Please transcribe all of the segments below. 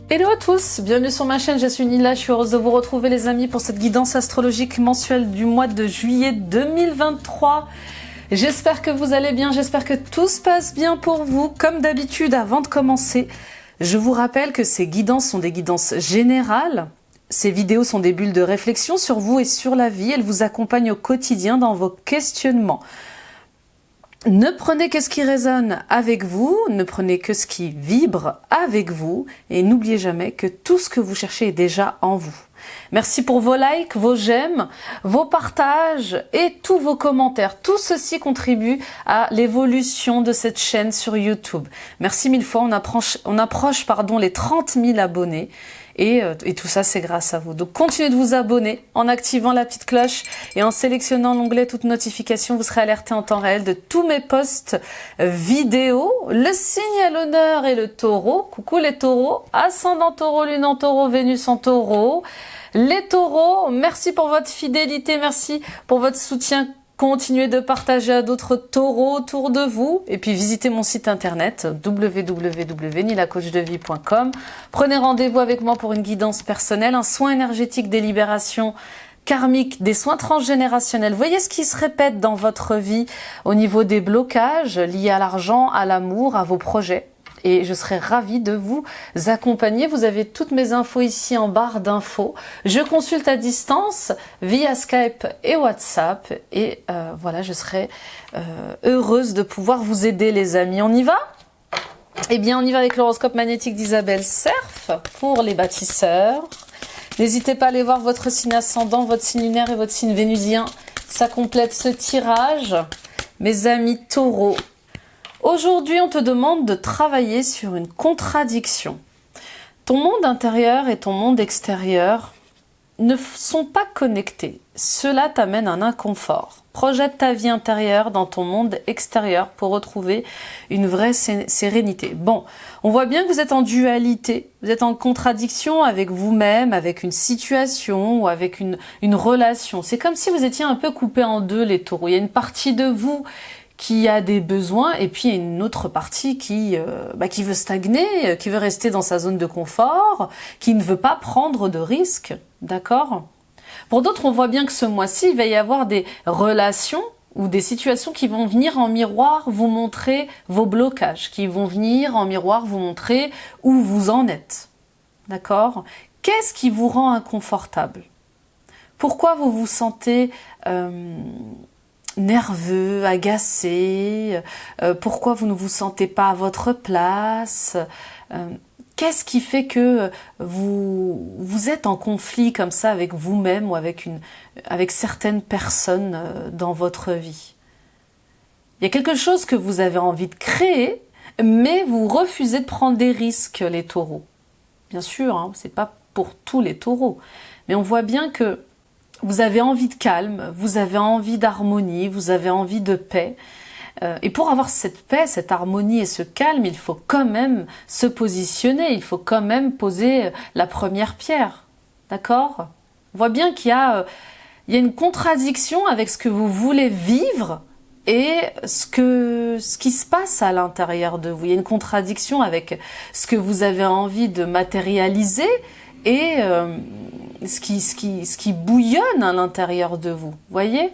Hello à tous, bienvenue sur ma chaîne, je suis Nila, je suis heureuse de vous retrouver les amis pour cette guidance astrologique mensuelle du mois de juillet 2023. J'espère que vous allez bien, j'espère que tout se passe bien pour vous. Comme d'habitude, avant de commencer, je vous rappelle que ces guidances sont des guidances générales. Ces vidéos sont des bulles de réflexion sur vous et sur la vie. Elles vous accompagnent au quotidien dans vos questionnements. Ne prenez que ce qui résonne avec vous, ne prenez que ce qui vibre avec vous et n'oubliez jamais que tout ce que vous cherchez est déjà en vous. Merci pour vos likes, vos j'aime, vos partages et tous vos commentaires. Tout ceci contribue à l'évolution de cette chaîne sur YouTube. Merci mille fois, on approche les 30 000 abonnés. Et tout ça, c'est grâce à vous. Donc, continuez de vous abonner en activant la petite cloche et en sélectionnant l'onglet toutes notifications. Vous serez alerté en temps réel de tous mes posts vidéo. Le signe à l'honneur est le taureau. Coucou les taureaux. Ascendant taureau, lune en taureau, Vénus en taureau. Les taureaux, merci pour votre fidélité, merci pour votre soutien. Continuez de partager à d'autres taureaux autour de vous. Et puis visitez mon site internet www.nilacoachdevie.com. Prenez rendez-vous avec moi pour une guidance personnelle, un soin énergétique des libérations karmiques, des soins transgénérationnels. Voyez ce qui se répète dans votre vie au niveau des blocages liés à l'argent, à l'amour, à vos projets. Et je serai ravie de vous accompagner. Vous avez toutes mes infos ici en barre d'infos. Je consulte à distance via Skype et WhatsApp. Et voilà, je serai heureuse de pouvoir vous aider les amis. On y va ? Eh bien, on y va avec l'horoscope magnétique d'Isabelle Serf pour les bâtisseurs. N'hésitez pas à aller voir votre signe ascendant, votre signe lunaire et votre signe vénusien. Ça complète ce tirage. Mes amis taureaux. Aujourd'hui, on te demande de travailler sur une contradiction. Ton monde intérieur et ton monde extérieur ne sont pas connectés. Cela t'amène un inconfort. Projette ta vie intérieure dans ton monde extérieur pour retrouver une vraie sérénité. Bon, on voit bien que vous êtes en dualité, vous êtes en contradiction avec vous-même, avec une situation ou avec une relation. C'est comme si vous étiez un peu coupé en deux, les taureaux. Il y a une partie de vous qui a des besoins et puis il y a une autre partie qui veut stagner, qui veut rester dans sa zone de confort, qui ne veut pas prendre de risques, d'accord ? Pour d'autres, on voit bien que ce mois-ci, il va y avoir des relations ou des situations qui vont venir en miroir vous montrer vos blocages, qui vont venir en miroir vous montrer où vous en êtes, d'accord ? Qu'est-ce qui vous rend inconfortable ? Pourquoi vous vous sentez nerveux, agacé, pourquoi vous ne vous sentez pas à votre place, qu'est-ce qui fait que vous êtes en conflit comme ça avec vous-même ou avec certaines personnes dans votre vie. Il y a quelque chose que vous avez envie de créer, mais vous refusez de prendre des risques, les taureaux. Bien sûr, hein, c'est pas pour tous les taureaux, mais on voit bien que vous avez envie de calme, vous avez envie d'harmonie, vous avez envie de paix. Et pour avoir cette paix, cette harmonie et ce calme, il faut quand même se positionner, il faut quand même poser la première pierre. D'accord ? On voit bien qu'il y a une contradiction avec ce que vous voulez vivre et ce qui se passe à l'intérieur de vous. Il y a une contradiction avec ce que vous avez envie de matérialiser et ce qui bouillonne à l'intérieur de vous, voyez ?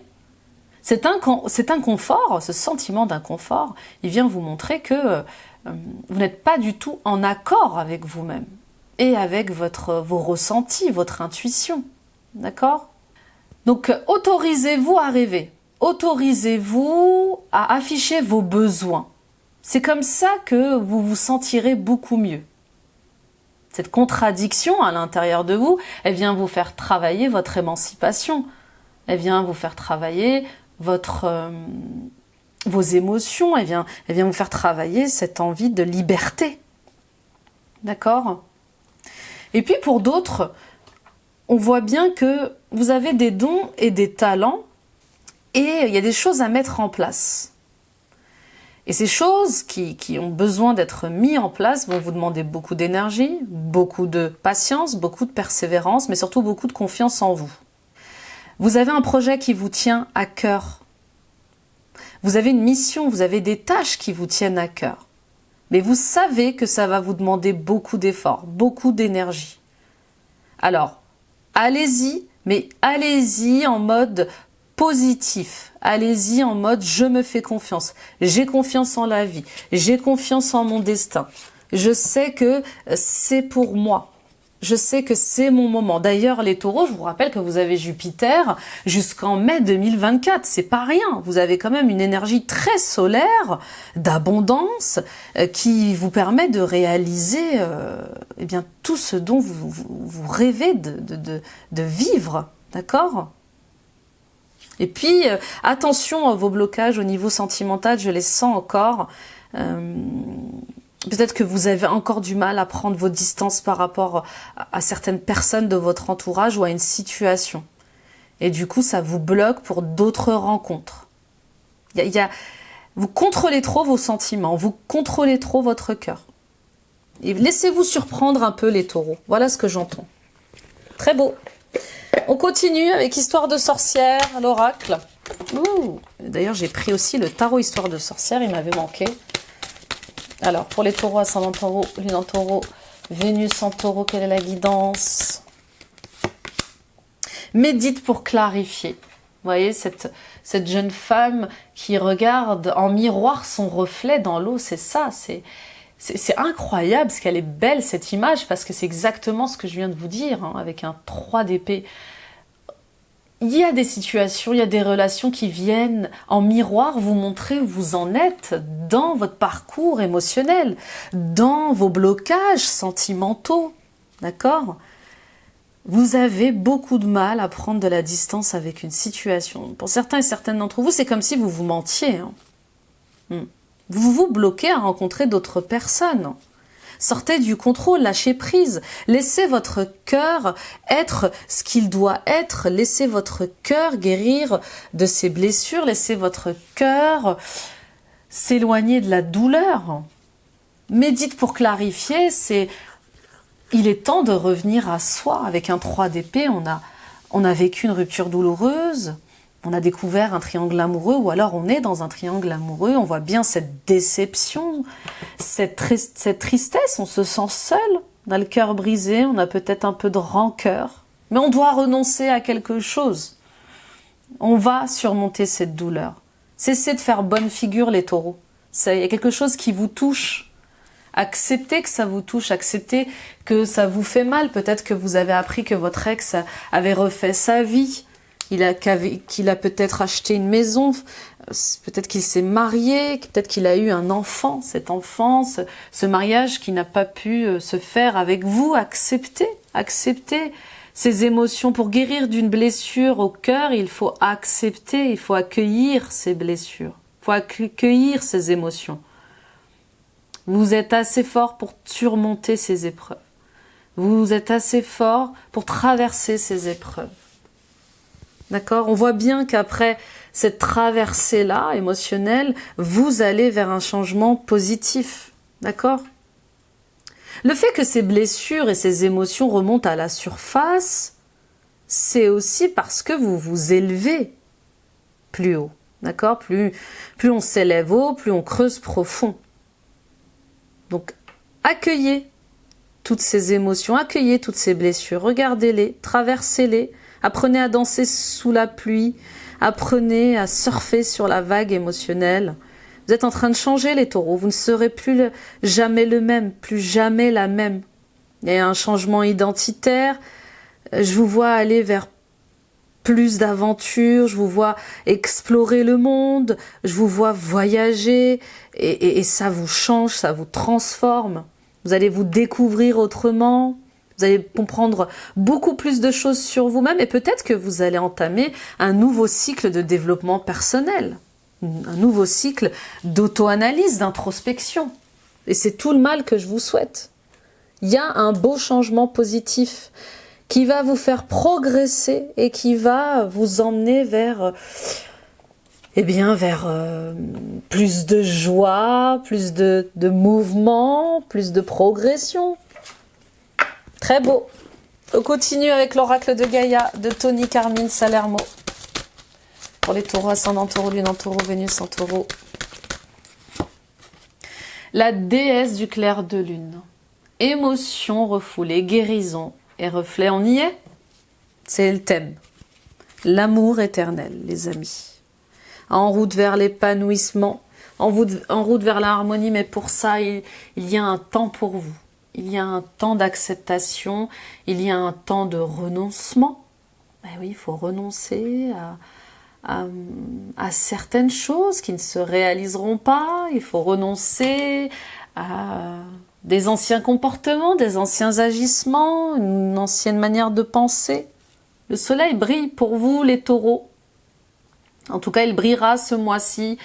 Cet inconfort, ce sentiment d'inconfort, il vient vous montrer que vous n'êtes pas du tout en accord avec vous-même et avec vos ressentis, votre intuition, d'accord ? Donc, autorisez-vous à rêver, autorisez-vous à afficher vos besoins. C'est comme ça que vous vous sentirez beaucoup mieux. Cette contradiction à l'intérieur de vous, elle vient vous faire travailler votre émancipation. Elle vient vous faire travailler vos émotions. Elle vient vous faire travailler cette envie de liberté. D'accord ? Et puis pour d'autres, on voit bien que vous avez des dons et des talents et il y a des choses à mettre en place. Et ces choses qui ont besoin d'être mises en place vont vous demander beaucoup d'énergie, beaucoup de patience, beaucoup de persévérance, mais surtout beaucoup de confiance en vous. Vous avez un projet qui vous tient à cœur. Vous avez une mission, vous avez des tâches qui vous tiennent à cœur. Mais vous savez que ça va vous demander beaucoup d'efforts, beaucoup d'énergie. Alors, allez-y, mais allez-y en mode positif. Allez-y en mode je me fais confiance. J'ai confiance en la vie. J'ai confiance en mon destin. Je sais que c'est pour moi. Je sais que c'est mon moment. D'ailleurs, les taureaux, je vous rappelle que vous avez Jupiter jusqu'en mai 2024. C'est pas rien. Vous avez quand même une énergie très solaire, d'abondance, qui vous permet de réaliser eh bien, tout ce dont vous rêvez de vivre. D'accord ? Et puis, attention à vos blocages au niveau sentimental, je les sens encore. Peut-être que vous avez encore du mal à prendre vos distances par rapport à certaines personnes de votre entourage ou à une situation. Et du coup, ça vous bloque pour d'autres rencontres. Vous contrôlez trop vos sentiments, vous contrôlez trop votre cœur. Et laissez-vous surprendre un peu les taureaux. Voilà ce que j'entends. Très beau. On continue avec Histoire de sorcière, l'oracle. D'ailleurs, j'ai pris aussi le tarot Histoire de sorcière, il m'avait manqué. Alors, pour les taureaux, ascendant taureau, lune en taureau, Vénus en taureau, quelle est la guidance? Médite pour clarifier. Vous voyez, cette jeune femme qui regarde en miroir son reflet dans l'eau, c'est ça, c'est incroyable, ce qu'elle est belle cette image, parce que c'est exactement ce que je viens de vous dire, hein, avec un 3 d'épée. Il y a des situations, il y a des relations qui viennent en miroir vous montrer où vous en êtes dans votre parcours émotionnel, dans vos blocages sentimentaux, d'accord? Vous avez beaucoup de mal à prendre de la distance avec une situation. Pour certains et certaines d'entre vous, c'est comme si vous vous mentiez. Hein. Vous vous bloquez à rencontrer d'autres personnes. Sortez du contrôle, lâchez prise. Laissez votre cœur être ce qu'il doit être. Laissez votre cœur guérir de ses blessures. Laissez votre cœur s'éloigner de la douleur. Médite pour clarifier, il est temps de revenir à soi. Avec un 3 d'épée, on a vécu une rupture douloureuse. On a découvert un triangle amoureux, ou alors on est dans un triangle amoureux, on voit bien cette déception, cette tristesse, on se sent seul, on a le cœur brisé, on a peut-être un peu de rancœur, mais on doit renoncer à quelque chose. On va surmonter cette douleur. Cessez de faire bonne figure, les taureaux. Il y a quelque chose qui vous touche. Acceptez que ça vous touche, acceptez que ça vous fait mal. Peut-être que vous avez appris que votre ex avait refait sa vie. Qu'il a peut-être acheté une maison, peut-être qu'il s'est marié, peut-être qu'il a eu un enfant. Cet enfant, ce mariage qui n'a pas pu se faire avec vous, acceptez ces émotions. Pour guérir d'une blessure au cœur, il faut accepter, il faut accueillir ces blessures, il faut accueillir ces émotions. Vous êtes assez fort pour surmonter ces épreuves. Vous êtes assez fort pour traverser ces épreuves. D'accord ? On voit bien qu'après cette traversée-là, émotionnelle, vous allez vers un changement positif. D'accord ? Le fait que ces blessures et ces émotions remontent à la surface, c'est aussi parce que vous vous élevez plus haut. D'accord ? Plus on s'élève haut, plus on creuse profond. Donc, accueillez toutes ces émotions, accueillez toutes ces blessures, regardez-les, traversez-les. Apprenez à danser sous la pluie, apprenez à surfer sur la vague émotionnelle. Vous êtes en train de changer, les taureaux, vous ne serez jamais le même, plus jamais la même. Il y a un changement identitaire, je vous vois aller vers plus d'aventures, je vous vois explorer le monde, je vous vois voyager, et ça vous change, ça vous transforme. Vous allez vous découvrir autrement. Vous allez comprendre beaucoup plus de choses sur vous-même et peut-être que vous allez entamer un nouveau cycle de développement personnel, un nouveau cycle d'auto-analyse, d'introspection. Et c'est tout le mal que je vous souhaite. Il y a un beau changement positif qui va vous faire progresser et qui va vous emmener vers plus de joie, plus de mouvement, plus de progression. Très beau. On continue avec l'oracle de Gaïa de Tony Carmine Salermo. Pour les taureaux, ascendant taureau, lune en taureau, Vénus en taureau. La déesse du clair de lune. Émotion refoulée, guérison et reflet, on y est? C'est le thème. L'amour éternel, les amis. En route vers l'épanouissement, en route vers l'harmonie, mais pour ça, il y a un temps pour vous. Il y a un temps d'acceptation, il y a un temps de renoncement. Ben oui, il faut renoncer à certaines choses qui ne se réaliseront pas. Il faut renoncer à des anciens comportements, des anciens agissements, une ancienne manière de penser. Le soleil brille pour vous, les taureaux. En tout cas, il brillera ce mois-ci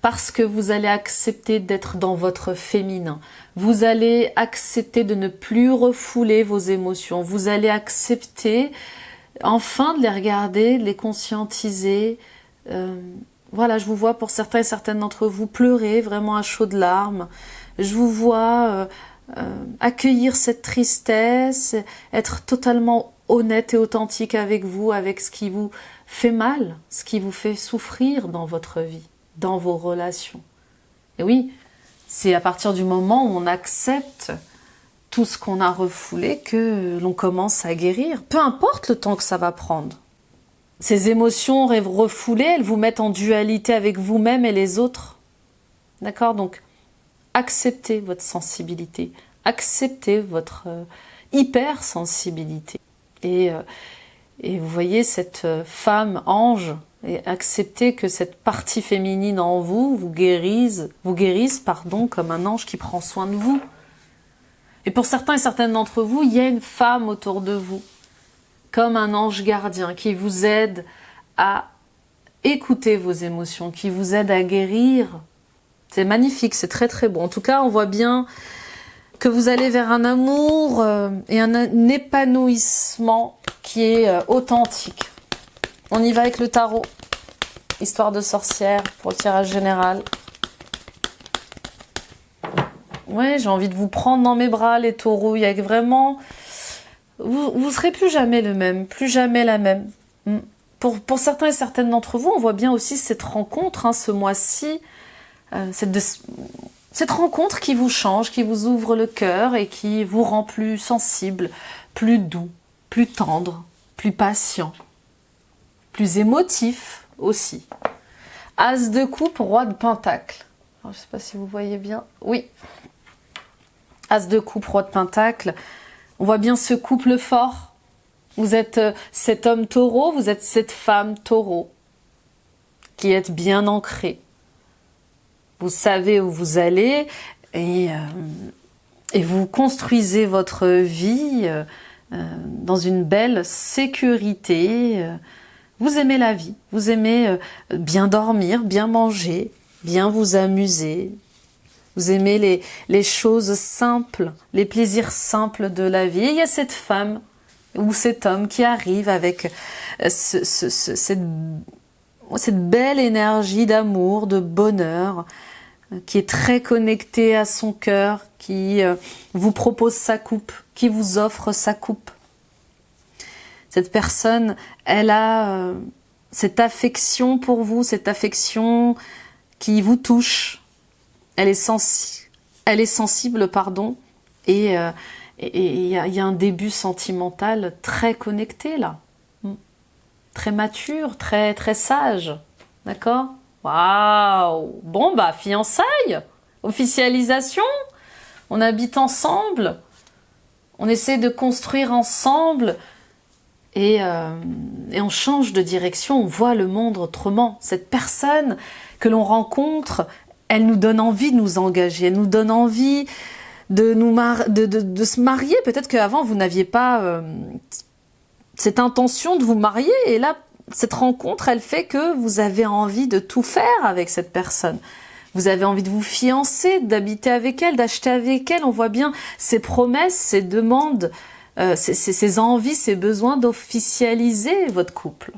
parce que vous allez accepter d'être dans votre féminin. Vous allez accepter de ne plus refouler vos émotions. Vous allez accepter enfin de les regarder, de les conscientiser. Voilà, je vous vois pour certains et certaines d'entre vous pleurer vraiment à chaudes larmes. Je vous vois accueillir cette tristesse, être totalement honnête et authentique avec vous, avec ce qui vous fait mal, ce qui vous fait souffrir dans votre vie, dans vos relations. Et oui, c'est à partir du moment où on accepte tout ce qu'on a refoulé que l'on commence à guérir, peu importe le temps que ça va prendre. Ces émotions refoulées, elles vous mettent en dualité avec vous-même et les autres. D'accord? Donc, acceptez votre sensibilité, acceptez votre hypersensibilité. Et vous voyez cette femme ange, et acceptez que cette partie féminine en vous vous guérisse, comme un ange qui prend soin de vous. Et pour certains et certaines d'entre vous, il y a une femme autour de vous, comme un ange gardien, qui vous aide à écouter vos émotions, qui vous aide à guérir. C'est magnifique, c'est très très beau. En tout cas, on voit bien que vous allez vers un amour et un épanouissement qui est authentique. On y va avec le tarot. Histoire de sorcière pour le tirage général. Ouais, j'ai envie de vous prendre dans mes bras, les taureaux. Il y a vraiment... Vous serez plus jamais le même, plus jamais la même. Pour certains et certaines d'entre vous, on voit bien aussi cette rencontre, ce mois-ci, cette rencontre qui vous change, qui vous ouvre le cœur et qui vous rend plus sensible, plus doux, plus tendre, plus patient, plus émotif aussi. As de coupe, roi de pentacle. Alors, je ne sais pas si vous voyez bien. Oui. As de coupe, roi de pentacle. On voit bien ce couple fort. Vous êtes cet homme taureau, vous êtes cette femme taureau qui est bien ancrée. Vous savez où vous allez et vous construisez votre vie dans une belle sécurité. Vous aimez la vie, vous aimez bien dormir, bien manger, bien vous amuser. Vous aimez les choses simples, les plaisirs simples de la vie. Et il y a cette femme ou cet homme qui arrive avec cette belle énergie d'amour, de bonheur, qui est très connecté à son cœur, qui vous propose sa coupe, qui vous offre sa coupe. Cette personne, elle a cette affection pour vous, cette affection qui vous touche. Elle est sensible, pardon, et il y a un début sentimental très connecté là, très mature, très très sage, d'accord? Waouh! Bon bah fiançailles, officialisation, on habite ensemble, on essaie de construire ensemble et on change de direction, on voit le monde autrement. Cette personne que l'on rencontre, elle nous donne envie de nous engager, elle nous donne envie de se marier. Peut-être qu'avant, vous n'aviez pas cette intention de vous marier. Et là, cette rencontre, elle fait que vous avez envie de tout faire avec cette personne. Vous avez envie de vous fiancer, d'habiter avec elle, d'acheter avec elle. On voit bien ces promesses, ces demandes, ces envies, ces besoins d'officialiser votre couple.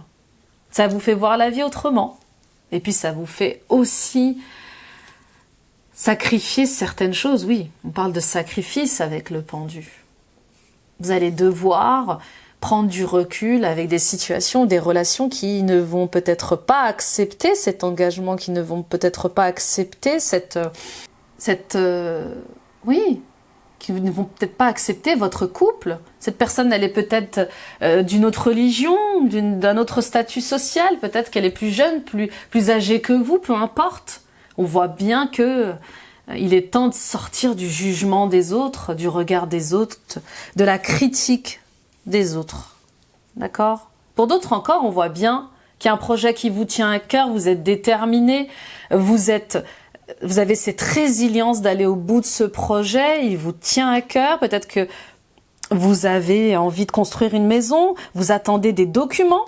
Ça vous fait voir la vie autrement. Et puis, ça vous fait aussi... sacrifier certaines choses, oui, on parle de sacrifice avec le pendu. Vous allez devoir prendre du recul avec des situations, des relations qui ne vont peut-être pas accepter cet engagement, qui ne vont peut-être pas accepter oui, qui ne vont peut-être pas accepter votre couple. Cette personne, elle est peut-être d'une autre religion, d'un autre statut social, peut-être qu'elle est plus jeune, plus âgée que vous, peu importe. On voit bien que il est temps de sortir du jugement des autres, du regard des autres, de la critique des autres. D'accord? Pour d'autres encore, on voit bien qu'il y a un projet qui vous tient à cœur, vous êtes déterminé, vous avez cette résilience d'aller au bout de ce projet, il vous tient à cœur, peut-être que vous avez envie de construire une maison, vous attendez des documents,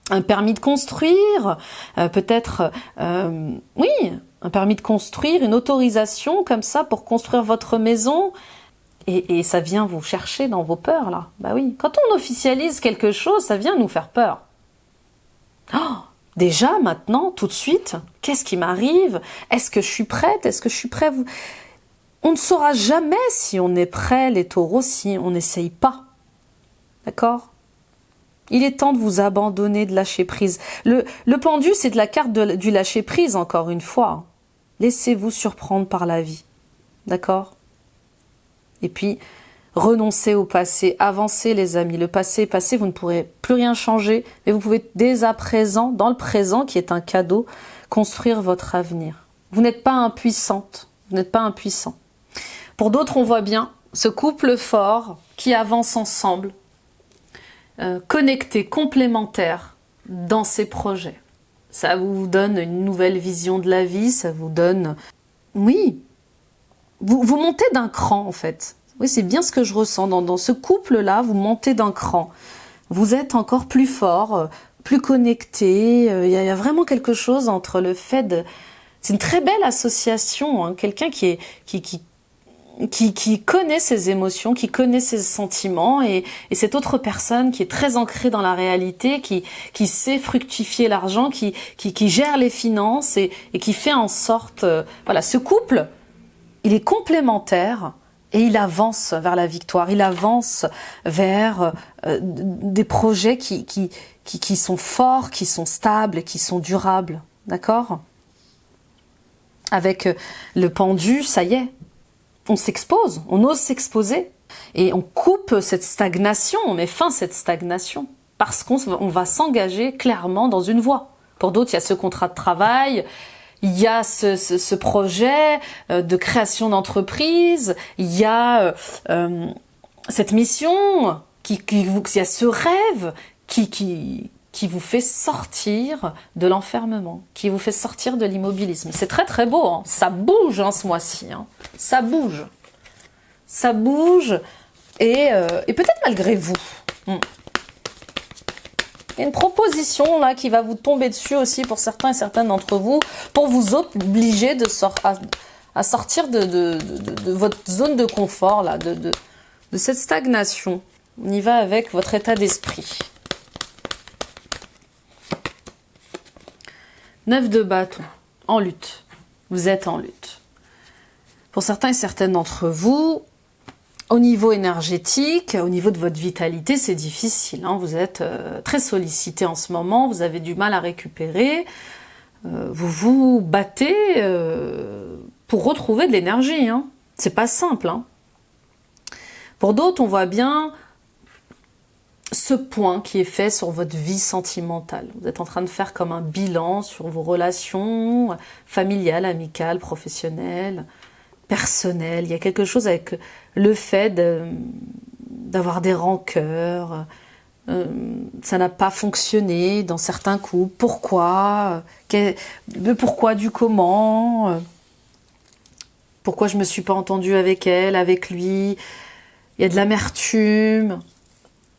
un permis de construire, peut-être, oui, un permis de construire, une autorisation comme ça pour construire votre maison, et ça vient vous chercher dans vos peurs, là. Bah oui, quand on officialise quelque chose, ça vient nous faire peur. Oh, déjà, maintenant, tout de suite, qu'est-ce qui m'arrive? Est-ce que je suis prête? Est-ce que je suis prêt? On ne saura jamais si on est prêt, les taureaux, si on n'essaye pas. D'accord? Il est temps de vous abandonner, de lâcher prise. Le pendu, c'est de la carte du lâcher prise, encore une fois. Laissez-vous surprendre par la vie. D'accord? Et puis, renoncez au passé, avancez les amis. Le passé est passé, vous ne pourrez plus rien changer, mais vous pouvez dès à présent, dans le présent qui est un cadeau, construire votre avenir. Vous n'êtes pas impuissante, vous n'êtes pas impuissant. Pour d'autres, on voit bien ce couple fort qui avance ensemble, connecté, complémentaire dans ses projets. Ça vous donne une nouvelle vision de la vie, ça vous donne... Oui, vous montez d'un cran en fait. Oui, c'est bien ce que je ressens. Dans ce couple-là, vous montez d'un cran. Vous êtes encore plus fort, plus connecté. Il y a vraiment quelque chose entre le fait de... C'est une très belle association. Hein. Quelqu'un qui connaît ses émotions, qui connaît ses sentiments, et cette autre personne qui est très ancrée dans la réalité, qui sait fructifier l'argent, qui gère les finances et qui fait en sorte... voilà, ce couple, il est complémentaire. Et il avance vers la victoire, il avance vers des projets qui sont forts, qui sont stables, qui sont durables. D'accord? Avec le pendu, ça y est, on s'expose, on ose s'exposer. Et on coupe cette stagnation, on met fin à cette stagnation. Parce qu'on va s'engager clairement dans une voie. Pour d'autres, il y a ce contrat de travail... Il y a ce projet de création d'entreprise, il y a cette mission, il y a ce rêve qui vous fait sortir de l'enfermement, qui vous fait sortir de l'immobilisme. C'est très très beau, hein. Ça bouge hein, ce mois-ci, hein. Ça bouge et peut-être malgré vous. Il y a une proposition là qui va vous tomber dessus aussi pour certains et certaines d'entre vous, pour vous obliger à sortir de votre zone de confort, là, de cette stagnation. On y va avec votre état d'esprit. 9 de bâton, en lutte. Vous êtes en lutte. Pour certains et certaines d'entre vous, au niveau énergétique, au niveau de votre vitalité, c'est difficile. Hein. Vous êtes très sollicité en ce moment, vous avez du mal à récupérer. Vous vous battez pour retrouver de l'énergie. Hein. C'est pas simple. Hein. Pour d'autres, on voit bien ce point qui est fait sur votre vie sentimentale. Vous êtes en train de faire comme un bilan sur vos relations familiales, amicales, professionnelles, personnelles. Il y a quelque chose avec le fait d'avoir des rancœurs. Ça n'a pas fonctionné dans certains couples. Pourquoi? Le pourquoi du comment? Pourquoi je me suis pas entendue avec elle, avec lui? Il y a de l'amertume.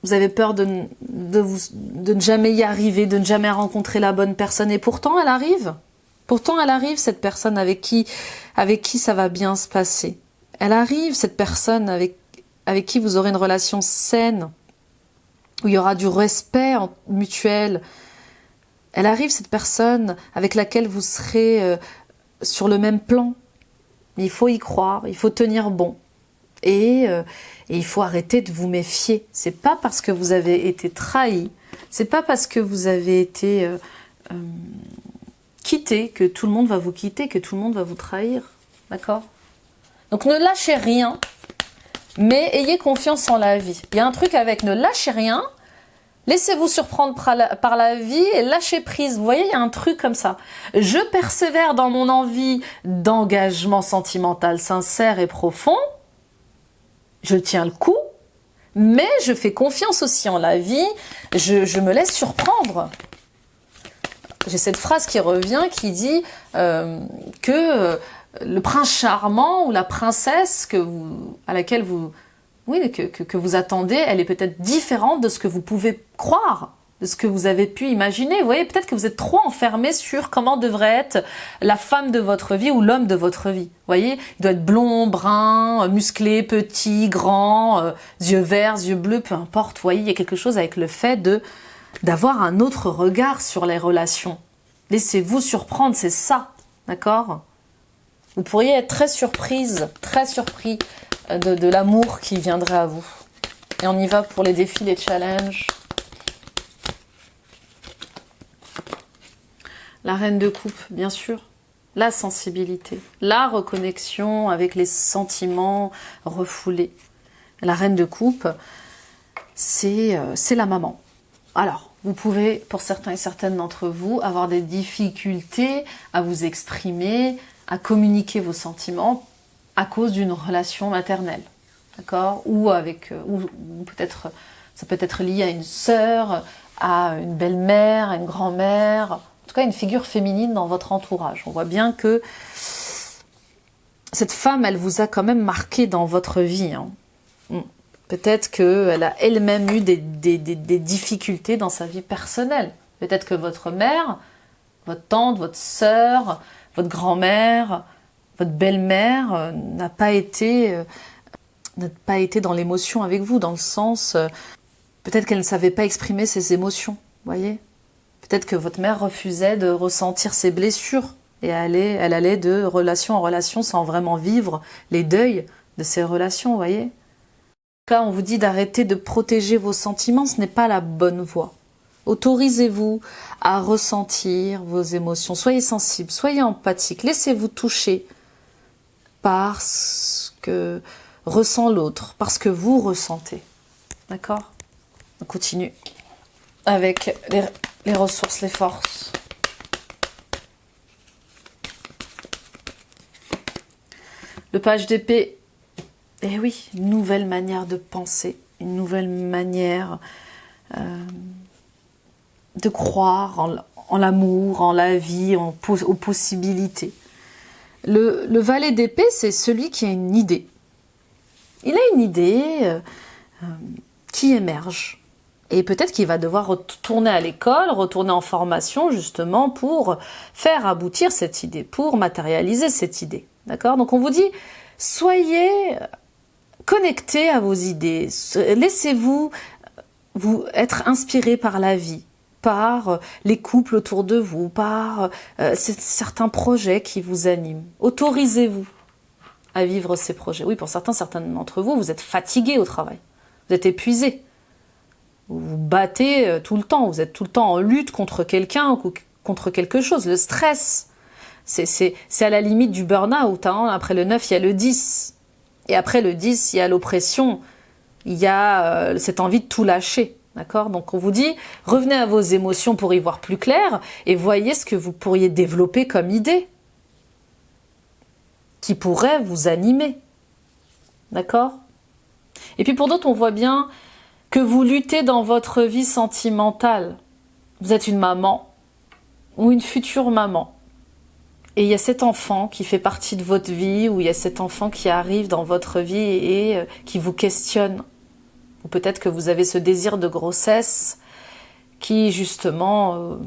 Vous avez peur de ne jamais y arriver, de ne jamais rencontrer la bonne personne. Et pourtant, elle arrive. Pourtant, elle arrive, cette personne avec qui ça va bien se passer. Elle arrive, cette personne avec qui vous aurez une relation saine, où il y aura du respect mutuel. Elle arrive, cette personne avec laquelle vous serez sur le même plan. Mais il faut y croire, il faut tenir bon. Et il faut arrêter de vous méfier. C'est pas parce que vous avez été trahi, c'est pas parce que vous avez été quitté que tout le monde va vous quitter, que tout le monde va vous trahir. d'accord? Donc ne lâchez rien, mais ayez confiance en la vie. Il y a un truc avec ne lâchez rien, laissez-vous surprendre par la vie et lâchez prise. Vous voyez, il y a un truc comme ça. Je persévère dans mon envie d'engagement sentimental sincère et profond. Je tiens le coup, mais je fais confiance aussi en la vie. Je me laisse surprendre. J'ai cette phrase qui revient qui dit que le prince charmant ou la princesse à laquelle vous... Oui, que vous attendez, elle est peut-être différente de ce que vous pouvez croire, de ce que vous avez pu imaginer. Vous voyez, peut-être que vous êtes trop enfermé sur comment devrait être la femme de votre vie ou l'homme de votre vie. Vous voyez, il doit être blond, brun, musclé, petit, grand, yeux verts, yeux bleus, peu importe. Vous voyez, il y a quelque chose avec le fait d'avoir un autre regard sur les relations. Laissez-vous surprendre, c'est ça, d'accord? Vous pourriez être très surprise, très surpris de l'amour qui viendrait à vous. Et on y va pour les défis, les challenges. La reine de coupe, bien sûr. La sensibilité, la reconnexion avec les sentiments refoulés. La reine de coupe, c'est la maman. Alors, vous pouvez, pour certains et certaines d'entre vous, avoir des difficultés à vous exprimer, à communiquer vos sentiments à cause d'une relation maternelle, d'accord? Ou peut-être, ça peut être lié à une sœur, à une belle-mère, à une grand-mère, en tout cas une figure féminine dans votre entourage. On voit bien que cette femme, elle vous a quand même marqué dans votre vie, hein. Peut-être qu'elle a elle-même eu des difficultés dans sa vie personnelle. Peut-être que votre mère, votre tante, votre sœur, votre grand-mère, votre belle-mère n'a pas été dans l'émotion avec vous, dans le sens, peut-être qu'elle ne savait pas exprimer ses émotions, voyez. Peut-être que votre mère refusait de ressentir ses blessures et elle allait de relation en relation sans vraiment vivre les deuils de ces relations, voyez. Là, on vous dit d'arrêter de protéger vos sentiments, ce n'est pas la bonne voie. Autorisez-vous à ressentir vos émotions, soyez sensible, soyez empathique, laissez-vous toucher par ce que ressent l'autre, parce que vous ressentez. D'accord? On continue avec les ressources, les forces. Le page d'épée. Eh oui, une nouvelle manière de penser, une nouvelle manière de croire en l'amour, en la vie, aux possibilités. Le valet d'épée, c'est celui qui a une idée. Il a une idée qui émerge. Et peut-être qu'il va devoir retourner à l'école, retourner en formation, justement, pour faire aboutir cette idée, pour matérialiser cette idée. D'accord? Donc on vous dit, soyez connectés à vos idées. Laissez-vous être inspiré par la vie, par les couples autour de vous, par certains projets qui vous animent. Autorisez-vous à vivre ces projets. Oui, pour certains d'entre vous, vous êtes fatigués au travail. Vous êtes épuisés. Vous vous battez tout le temps. Vous êtes tout le temps en lutte contre quelqu'un ou contre quelque chose. Le stress, c'est à la limite du burn-out. Hein. Après le 9, il y a le 10. Et après le 10, il y a l'oppression. Il y a cette envie de tout lâcher. D'accord? Donc on vous dit, revenez à vos émotions pour y voir plus clair et voyez ce que vous pourriez développer comme idée qui pourrait vous animer. D'accord? Et puis pour d'autres, on voit bien que vous luttez dans votre vie sentimentale. Vous êtes une maman ou une future maman. Et il y a cet enfant qui fait partie de votre vie, ou il y a cet enfant qui arrive dans votre vie et qui vous questionne. Ou peut-être que vous avez ce désir de grossesse qui, justement,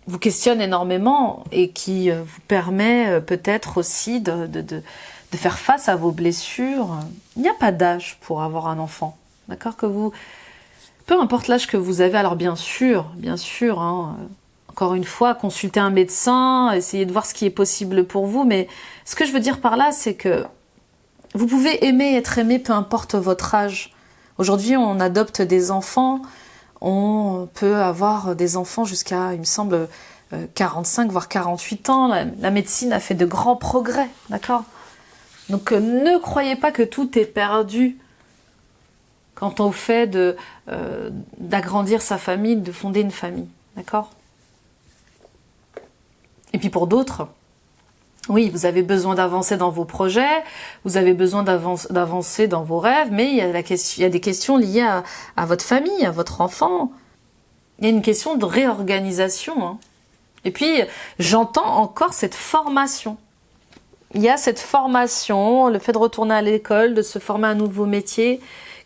vous questionne énormément et qui vous permet peut-être aussi de faire face à vos blessures. Il n'y a pas d'âge pour avoir un enfant. D'accord? Peu importe l'âge que vous avez, alors bien sûr, hein, encore une fois, consultez un médecin, essayez de voir ce qui est possible pour vous, mais ce que je veux dire par là, c'est que vous pouvez aimer, être aimé, peu importe votre âge. Aujourd'hui, on adopte des enfants, on peut avoir des enfants jusqu'à, il me semble, 45 voire 48 ans. La médecine a fait de grands progrès, d'accord? Donc ne croyez pas que tout est perdu quant au fait d'agrandir sa famille, de fonder une famille, d'accord? Et puis pour d'autres, oui, vous avez besoin d'avancer dans vos projets, vous avez besoin d'avancer dans vos rêves, mais il y a des questions liées à votre famille, à votre enfant. Il y a une question de réorganisation, hein. Et puis, j'entends encore cette formation. Il y a cette formation, le fait de retourner à l'école, de se former à un nouveau métier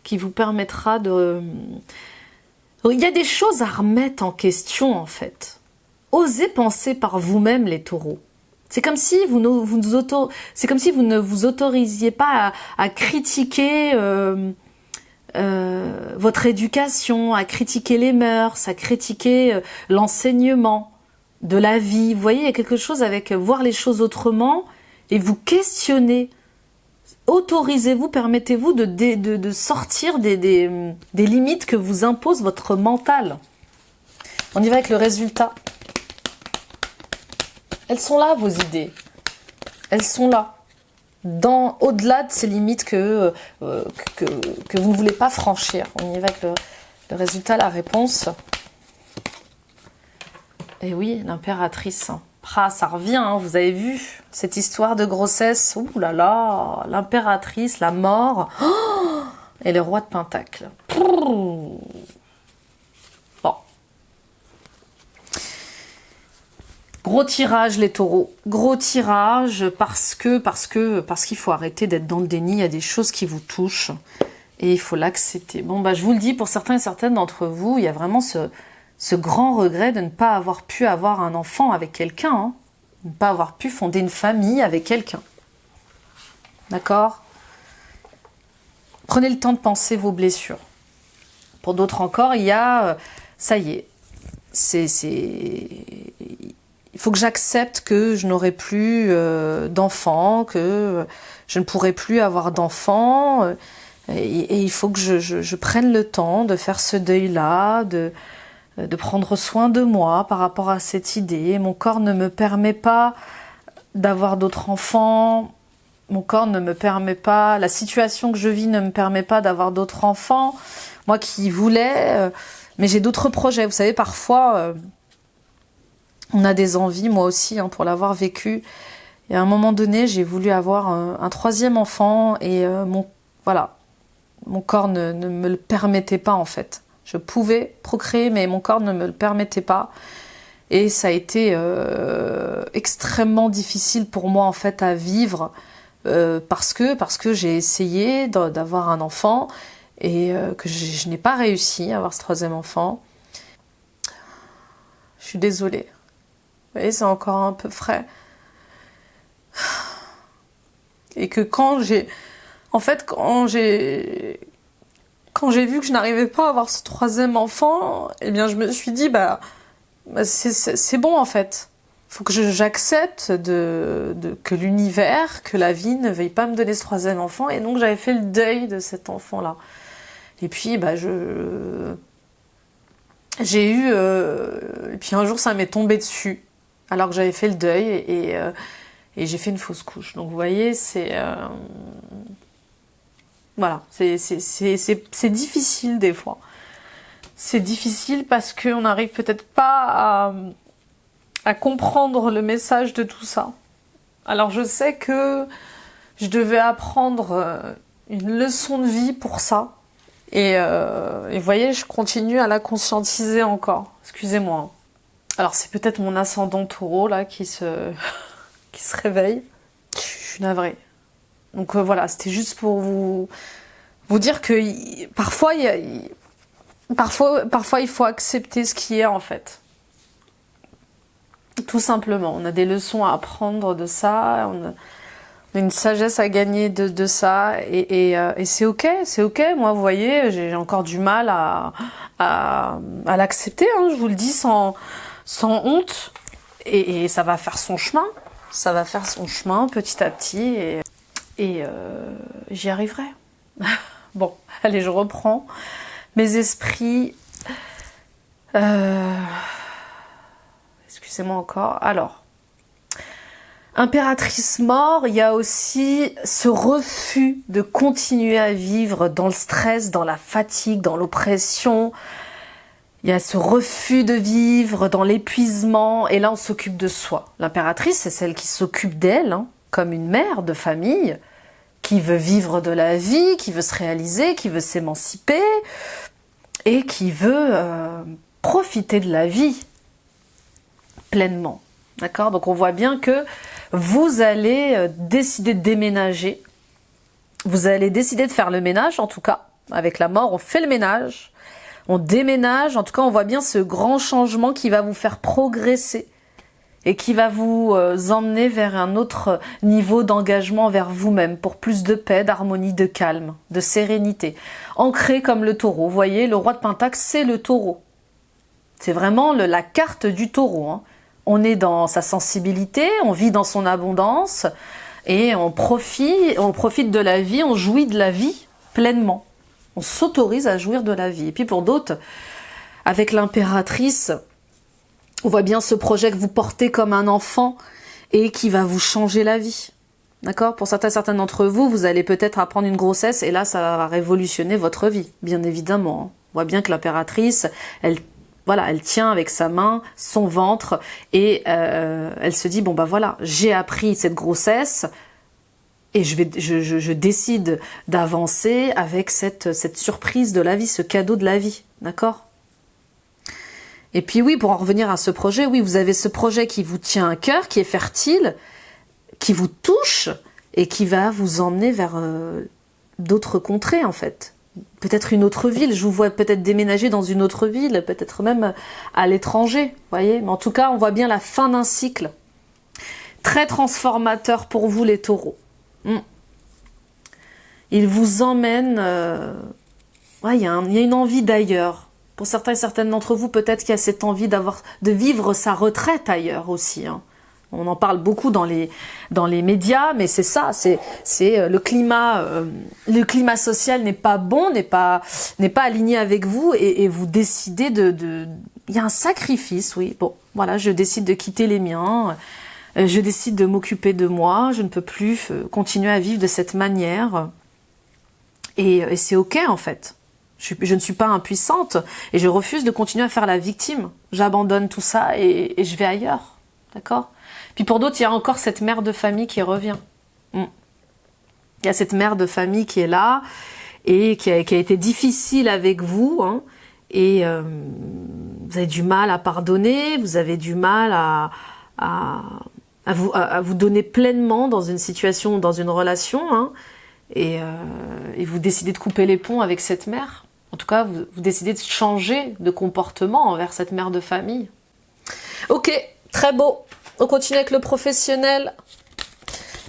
qui vous permettra de... Il y a des choses à remettre en question, en fait. Osez penser par vous-même, les taureaux. C'est comme si vous ne vous autorisiez pas à critiquer votre éducation, à critiquer les mœurs, à critiquer l'enseignement de la vie. Vous voyez, il y a quelque chose avec voir les choses autrement et vous questionner. Autorisez-vous, permettez-vous de sortir des limites que vous impose votre mental. On y va avec le résultat. Elles sont là, vos idées. Elles sont là. Au-delà de ces limites que vous ne voulez pas franchir. On y va avec le résultat, la réponse. Et oui, l'impératrice. Ah, ça revient, hein, vous avez vu cette histoire de grossesse. Ouh là là, l'impératrice, la mort. Oh, et le roi de Pentacle. Bon. Gros tirage, les taureaux. Gros tirage parce qu'il faut arrêter d'être dans le déni. Il y a des choses qui vous touchent et il faut l'accepter. Bon, bah, je vous le dis, pour certains et certaines d'entre vous, il y a vraiment ce grand regret de ne pas avoir pu avoir un enfant avec quelqu'un, hein, de ne pas avoir pu fonder une famille avec quelqu'un. D'accord? Prenez le temps de penser vos blessures. Pour d'autres encore, il y a... ça y est. Il faut que j'accepte que je n'aurai plus d'enfants, que je ne pourrai plus avoir d'enfants. Et il faut que je prenne le temps de faire ce deuil-là, de prendre soin de moi par rapport à cette idée. Mon corps ne me permet pas d'avoir d'autres enfants. Mon corps ne me permet pas, la situation que je vis ne me permet pas d'avoir d'autres enfants. Moi qui voulais, mais j'ai d'autres projets. Vous savez, parfois, on a des envies, moi aussi, hein, pour l'avoir vécu. Et à un moment donné, j'ai voulu avoir un troisième enfant et mon corps ne me le permettait pas, en fait. Je pouvais procréer, mais mon corps ne me le permettait pas. Et ça a été extrêmement difficile pour moi, en fait, à vivre. Parce que j'ai essayé d'avoir un enfant et que je n'ai pas réussi à avoir ce troisième enfant. Je suis désolée. Vous voyez, c'est encore un peu frais. Et que quand j'ai vu que je n'arrivais pas à avoir ce troisième enfant, eh bien je me suis dit, c'est bon en fait. Faut que j'accepte que l'univers, que la vie ne veuille pas me donner ce troisième enfant. Et donc j'avais fait le deuil de cet enfant-là. Et puis j'ai eu... et puis un jour ça m'est tombé dessus. Alors que j'avais fait le deuil et j'ai fait une fausse couche. Donc vous voyez, c'est... voilà, c'est difficile des fois. C'est difficile parce qu'on n'arrive peut-être pas à comprendre le message de tout ça. Alors je sais que je devais apprendre une leçon de vie pour ça. Et vous voyez, je continue à la conscientiser encore. Excusez-moi. Alors c'est peut-être mon ascendant taureau là qui se réveille. Je suis navrée. Donc voilà, c'était juste pour vous dire que parfois il faut accepter ce qui est en fait. Tout simplement, on a des leçons à apprendre de ça, on a une sagesse à gagner de ça, et c'est ok. Moi, vous voyez, j'ai encore du mal à l'accepter, hein, je vous le dis sans honte, et ça va faire son chemin. Ça va faire son chemin petit à petit, et j'y arriverai. Bon, allez, je reprends mes esprits. excusez-moi encore. Alors, impératrice mort, il y a aussi ce refus de continuer à vivre dans le stress, dans la fatigue, dans l'oppression. Il y a ce refus de vivre dans l'épuisement, et là on s'occupe de soi. L'impératrice, c'est celle qui s'occupe d'elle, hein, comme une mère de famille, qui veut vivre de la vie, qui veut se réaliser, qui veut s'émanciper, et qui veut profiter de la vie pleinement. D'accord? Donc on voit bien que vous allez décider de déménager, vous allez décider de faire le ménage, en tout cas, avec la mort, on fait le ménage, on déménage, en tout cas on voit bien ce grand changement qui va vous faire progresser et qui va vous emmener vers un autre niveau d'engagement vers vous-même pour plus de paix, d'harmonie, de calme, de sérénité. Ancré comme le taureau, vous voyez, le roi de Pentacle, c'est le taureau. C'est vraiment la carte du taureau. Hein. On est dans sa sensibilité, on vit dans son abondance et on profite de la vie, on jouit de la vie pleinement. On s'autorise à jouir de la vie. Et puis pour d'autres, avec l'impératrice, on voit bien ce projet que vous portez comme un enfant et qui va vous changer la vie. D'accord? Pour certains d'entre vous, vous allez peut-être apprendre une grossesse et là, ça va révolutionner votre vie, bien évidemment. On voit bien que l'impératrice, elle tient avec sa main son ventre et elle se dit, bon bah voilà, j'ai appris cette grossesse et je décide d'avancer avec cette surprise de la vie, ce cadeau de la vie. D'accord? Et puis oui, pour en revenir à ce projet, oui, vous avez ce projet qui vous tient à cœur, qui est fertile, qui vous touche et qui va vous emmener vers d'autres contrées en fait. Peut-être une autre ville, je vous vois peut-être déménager dans une autre ville, peut-être même à l'étranger, voyez. Mais en tout cas, on voit bien la fin d'un cycle. Très transformateur pour vous les taureaux. Il vous emmène... il y a une envie d'ailleurs. Pour certains et certaines d'entre vous, peut-être qu'il y a cette envie de vivre sa retraite ailleurs aussi. Hein. On en parle beaucoup dans les médias, mais c'est ça, c'est le climat social n'est pas bon, n'est pas aligné avec vous et vous décidez il y a un sacrifice, oui. Bon, voilà, je décide de quitter les miens, je décide de m'occuper de moi, je ne peux plus continuer à vivre de cette manière. Et c'est ok en fait. Je ne suis pas impuissante et je refuse de continuer à faire la victime. J'abandonne tout ça et je vais ailleurs. D'accord? Puis pour d'autres, il y a encore cette mère de famille qui revient. Il y a cette mère de famille qui est là et qui a été difficile avec vous. Hein, et vous avez du mal à pardonner, vous avez du mal à vous donner pleinement dans une situation, dans une relation. Hein, et vous décidez de couper les ponts avec cette mère. En tout cas, vous décidez de changer de comportement envers cette mère de famille. Ok, très beau. On continue avec le professionnel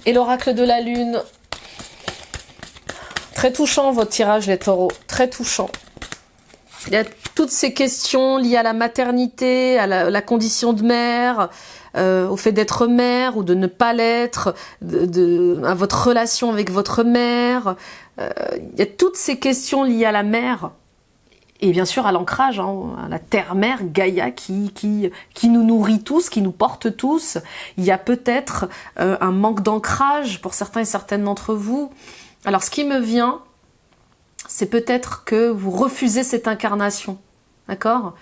et l'oracle de la lune. Très touchant votre tirage les taureaux, très touchant. Il y a toutes ces questions liées à la maternité, à la condition de mère, au fait d'être mère ou de ne pas l'être, à votre relation avec votre mère. Il y a toutes ces questions liées à la mère. Et bien sûr à l'ancrage, hein, à la terre-mère, Gaïa, qui nous nourrit tous, qui nous porte tous. Il y a peut-être un manque d'ancrage pour certains et certaines d'entre vous. Alors ce qui me vient, c'est peut-être que vous refusez cette incarnation. D'accord ?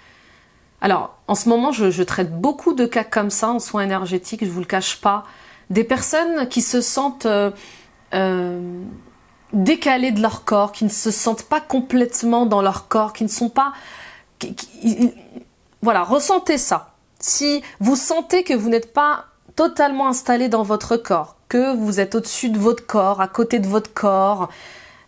Alors, en ce moment, je traite beaucoup de cas comme ça en soins énergétiques, je vous le cache pas. Des personnes qui se sentent... décalés de leur corps, qui ne se sentent pas complètement dans leur corps, qui ne sont pas... Voilà, ressentez ça. Si vous sentez que vous n'êtes pas totalement installé dans votre corps, que vous êtes au-dessus de votre corps, à côté de votre corps,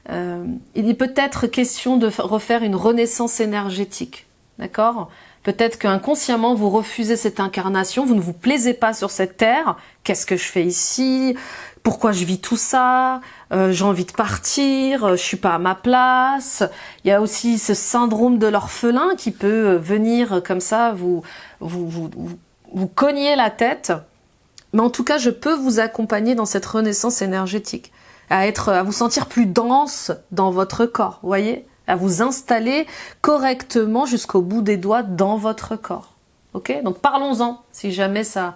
il est peut-être question de refaire une renaissance énergétique. D'accord ? Peut-être qu'inconsciemment, vous refusez cette incarnation, vous ne vous plaisez pas sur cette terre. Qu'est-ce que je fais ici ? Pourquoi je vis tout ça? J'ai envie de partir, je suis pas à ma place. Il y a aussi ce syndrome de l'orphelin qui peut venir comme ça, vous cogner la tête. Mais en tout cas, je peux vous accompagner dans cette renaissance énergétique, à vous sentir plus dense dans votre corps, voyez, à vous installer correctement jusqu'au bout des doigts dans votre corps. Ok, donc parlons-en, si jamais ça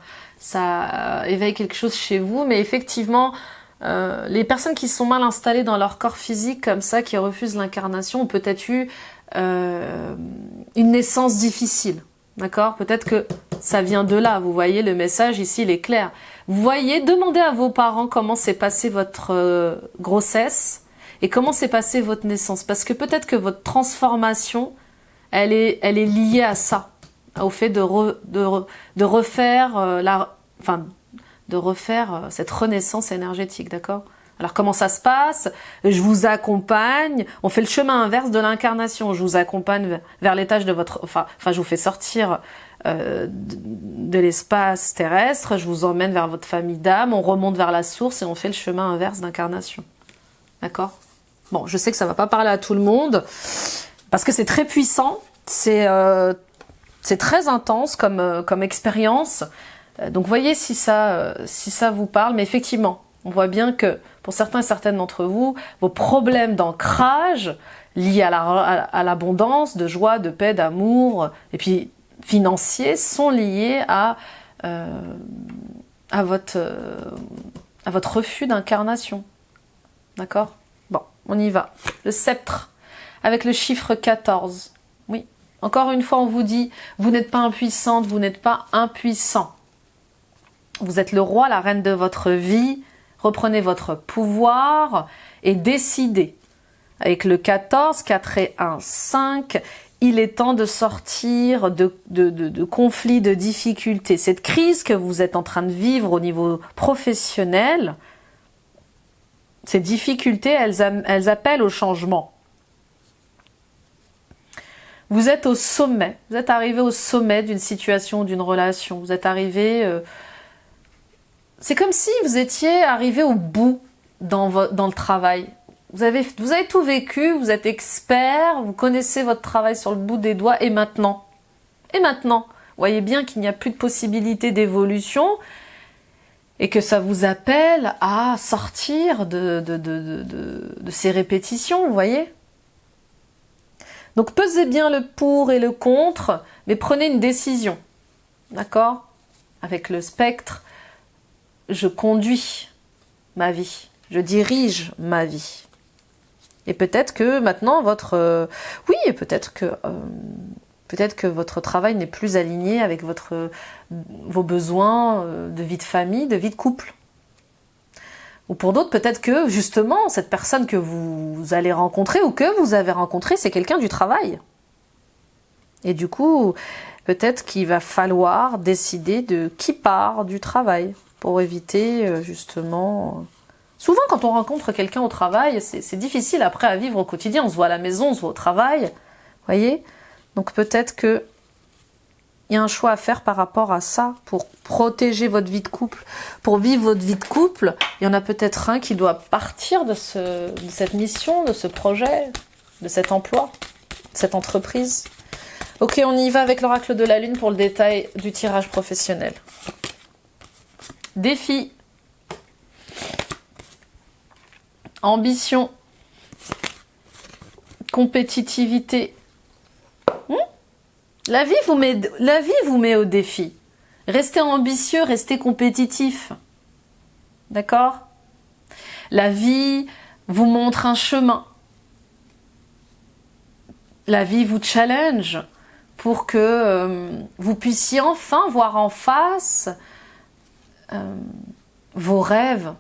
éveille quelque chose chez vous. Mais effectivement, les personnes qui sont mal installées dans leur corps physique, comme ça, qui refusent l'incarnation, ont peut-être eu une naissance difficile. D'accord? Peut-être que ça vient de là. Vous voyez, le message ici, il est clair. Vous voyez, demandez à vos parents comment s'est passée votre grossesse et comment s'est passée votre naissance. Parce que peut-être que votre transformation, elle est liée à ça, au fait de refaire cette renaissance énergétique, d'accord? Alors comment ça se passe? Je vous accompagne, on fait le chemin inverse de l'incarnation, je vous accompagne vers l'étage de votre... Enfin, je vous fais sortir de l'espace terrestre, je vous emmène vers votre famille d'âme, on remonte vers la source et on fait le chemin inverse d'incarnation. D'accord? Bon, je sais que ça va pas parler à tout le monde, parce que c'est très puissant, c'est très intense comme expérience, donc voyez si ça vous parle, mais effectivement, on voit bien que pour certains et certaines d'entre vous, vos problèmes d'ancrage liés à l'abondance, de joie, de paix, d'amour, et puis financiers, sont liés à votre refus d'incarnation. D'accord? Bon, on y va. Le sceptre, avec le chiffre 14. Oui, encore une fois, on vous dit, vous n'êtes pas impuissante, vous n'êtes pas impuissant. Vous êtes le roi, la reine de votre vie. Reprenez votre pouvoir et décidez. Avec le 14, 4 et 1, 5, il est temps de sortir de conflits, de difficultés. Cette crise que vous êtes en train de vivre au niveau professionnel, ces difficultés, elles appellent au changement. Vous êtes au sommet, vous êtes arrivé au sommet d'une situation, d'une relation. Vous êtes arrivé... c'est comme si vous étiez arrivé au bout dans le travail. Vous avez tout vécu, vous êtes expert, vous connaissez votre travail sur le bout des doigts, et maintenant, vous voyez bien qu'il n'y a plus de possibilité d'évolution et que ça vous appelle à sortir de ces répétitions, vous voyez? Donc pesez bien le pour et le contre, mais prenez une décision, d'accord? Avec le spectre, je conduis ma vie, je dirige ma vie. Et peut-être que maintenant peut-être que votre travail n'est plus aligné avec vos besoins de vie de famille, de vie de couple. Ou pour d'autres, peut-être que justement, cette personne que vous allez rencontrer ou que vous avez rencontré, c'est quelqu'un du travail. Et du coup, peut-être qu'il va falloir décider de qui part du travail pour éviter justement... Souvent, quand on rencontre quelqu'un au travail, c'est difficile après à vivre au quotidien. On se voit à la maison, on se voit au travail. Voyez? Donc peut-être qu'il y a un choix à faire par rapport à ça pour protéger votre vie de couple. Pour vivre votre vie de couple, il y en a peut-être un qui doit partir de cette mission, de ce projet, de cet emploi, de cette entreprise. Ok, on y va avec l'oracle de la Lune pour le détail du tirage professionnel. Défi. Ambition, compétitivité. La vie vous met au défi. Restez ambitieux, restez compétitif. D'accord? La vie vous montre un chemin. La vie vous challenge pour que vous puissiez enfin voir en face vos rêves,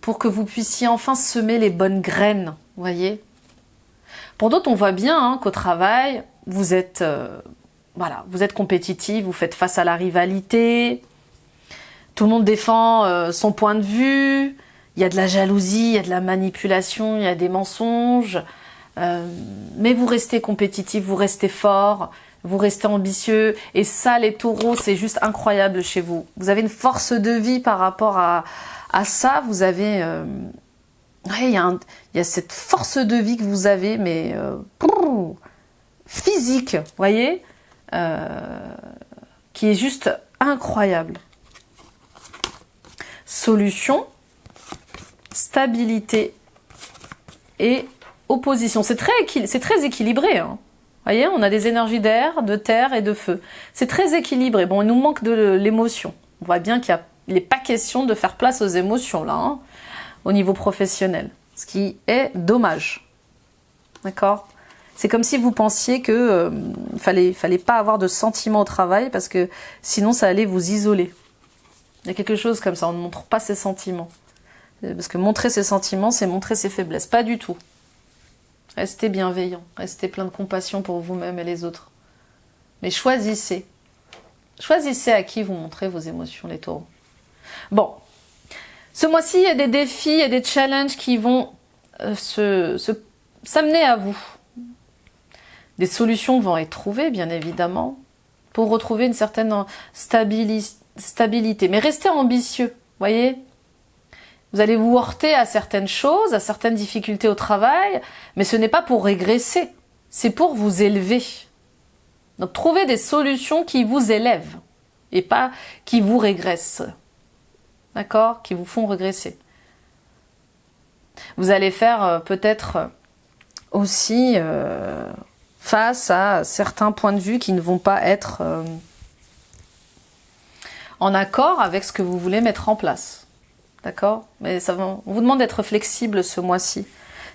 pour que vous puissiez enfin semer les bonnes graines, vous voyez. Pour d'autres, on voit bien qu'au travail, vous êtes compétitif, vous faites face à la rivalité, tout le monde défend son point de vue, il y a de la jalousie, il y a de la manipulation, il y a des mensonges, mais vous restez compétitif, vous restez fort, vous restez ambitieux, et ça, les taureaux, c'est juste incroyable chez vous. Vous avez une force de vie par rapport à ça, vous avez... il y a cette force de vie que vous avez, mais physique, vous voyez, qui est juste incroyable. Solution, stabilité et opposition. C'est très équilibré, hein. Voyez, on a des énergies d'air, de terre et de feu. C'est très équilibré. Bon, il nous manque de l'émotion. On voit bien qu'il n'est pas question de faire place aux émotions, là, hein, au niveau professionnel. Ce qui est dommage. D'accord ? C'est comme si vous pensiez que fallait pas avoir de sentiments au travail parce que sinon ça allait vous isoler. Il y a quelque chose comme ça, on ne montre pas ses sentiments. Parce que montrer ses sentiments, c'est montrer ses faiblesses. Pas du tout. Restez bienveillant, restez plein de compassion pour vous-même et les autres. Mais choisissez. Choisissez à qui vous montrez vos émotions, les taureaux. Bon. Ce mois-ci, il y a des défis, il y a des challenges qui vont s'amener à vous. Des solutions vont être trouvées, bien évidemment, pour retrouver une certaine stabilité. Mais restez ambitieux, voyez ? Vous allez vous heurter à certaines choses, à certaines difficultés au travail, mais ce n'est pas pour régresser, c'est pour vous élever. Donc trouvez des solutions qui vous élèvent et pas qui vous régressent. D'accord ? Qui vous font régresser. Vous allez faire peut-être aussi face à certains points de vue qui ne vont pas être en accord avec ce que vous voulez mettre en place. D'accord ? Mais on vous demande d'être flexible ce mois-ci.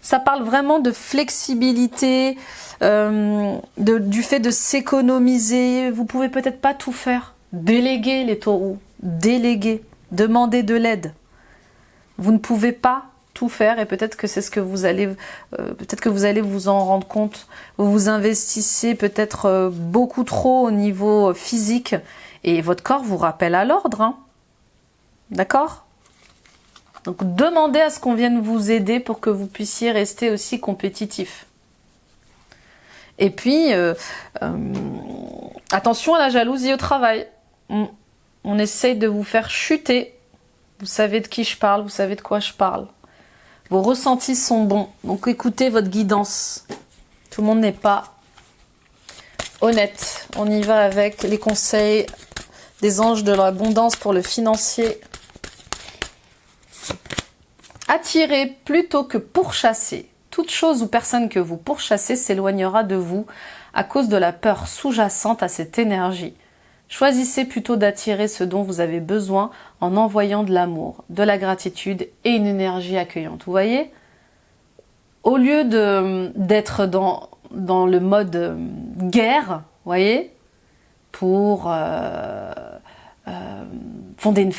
Ça parle vraiment de flexibilité, du fait de s'économiser. Vous pouvez peut-être pas tout faire. Déléguez les taureaux. Déléguez. Demandez de l'aide. Vous ne pouvez pas tout faire et peut-être que c'est ce que vous allez vous en rendre compte. Vous vous investissez peut-être beaucoup trop au niveau physique et votre corps vous rappelle à l'ordre. Hein. D'accord ? Donc demandez à ce qu'on vienne vous aider pour que vous puissiez rester aussi compétitif. Et puis, attention à la jalousie au travail. On essaye de vous faire chuter. Vous savez de qui je parle, vous savez de quoi je parle. Vos ressentis sont bons, donc écoutez votre guidance. Tout le monde n'est pas honnête. On y va avec les conseils des anges de l'abondance pour le financier. Attirez plutôt que pourchasser. Toute chose ou personne que vous pourchassez s'éloignera de vous à cause de la peur sous-jacente à cette énergie. Choisissez plutôt d'attirer ce dont vous avez besoin en envoyant de l'amour, de la gratitude et une énergie accueillante. Vous voyez ? Au lieu d'être dans le mode guerre, vous voyez, pour fonder une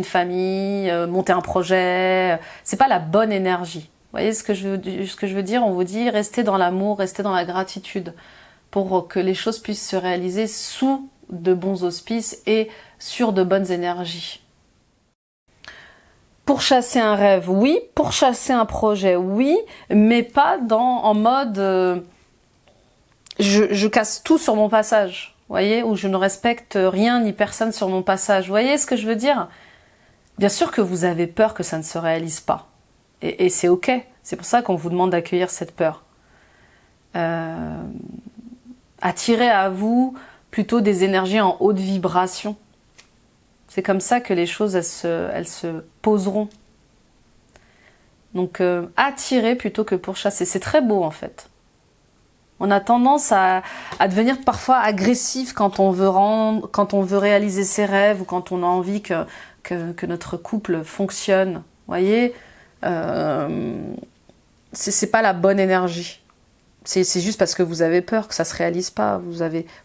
famille, monter un projet, c'est pas la bonne énergie. Vous voyez ce que je veux dire ? On vous dit restez dans l'amour, restez dans la gratitude pour que les choses puissent se réaliser sous de bons auspices et sur de bonnes énergies. Pourchasser un rêve, oui. Pourchasser un projet, oui. Mais pas en mode je casse tout sur mon passage. Vous voyez, où je ne respecte rien ni personne sur mon passage. Vous voyez ce que je veux dire ? Bien sûr que vous avez peur que ça ne se réalise pas. Et c'est ok. C'est pour ça qu'on vous demande d'accueillir cette peur. Attirez à vous plutôt des énergies en haute vibration. C'est comme ça que les choses, elles se poseront. Donc, attirer plutôt que pourchasser. C'est très beau, en fait. On a tendance à devenir parfois agressif quand on veut réaliser ses rêves ou quand on a envie que notre couple fonctionne. Vous voyez, c'est pas la bonne énergie. C'est juste parce que vous avez peur que ça se réalise pas.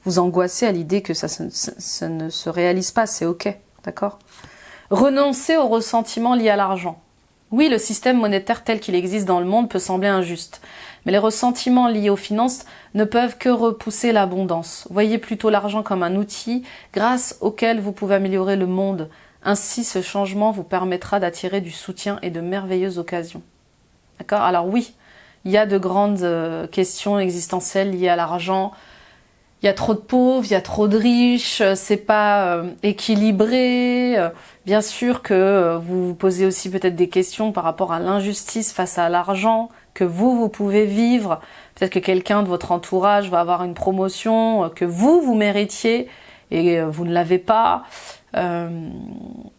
Vous angoissez à l'idée que ça ne se réalise pas. C'est ok, d'accord ? Renoncer aux ressentiments liés à l'argent. Oui, le système monétaire tel qu'il existe dans le monde peut sembler injuste. Mais les ressentiments liés aux finances ne peuvent que repousser l'abondance. Voyez plutôt l'argent comme un outil grâce auquel vous pouvez améliorer le monde. Ainsi, ce changement vous permettra d'attirer du soutien et de merveilleuses occasions. D'accord ? Alors oui, il y a de grandes questions existentielles liées à l'argent. Il y a trop de pauvres, il y a trop de riches, c'est pas équilibré. Bien sûr que vous vous posez aussi peut-être des questions par rapport à l'injustice face à l'argent que vous pouvez vivre. Peut-être que quelqu'un de votre entourage va avoir une promotion que vous méritiez et vous ne l'avez pas. Là,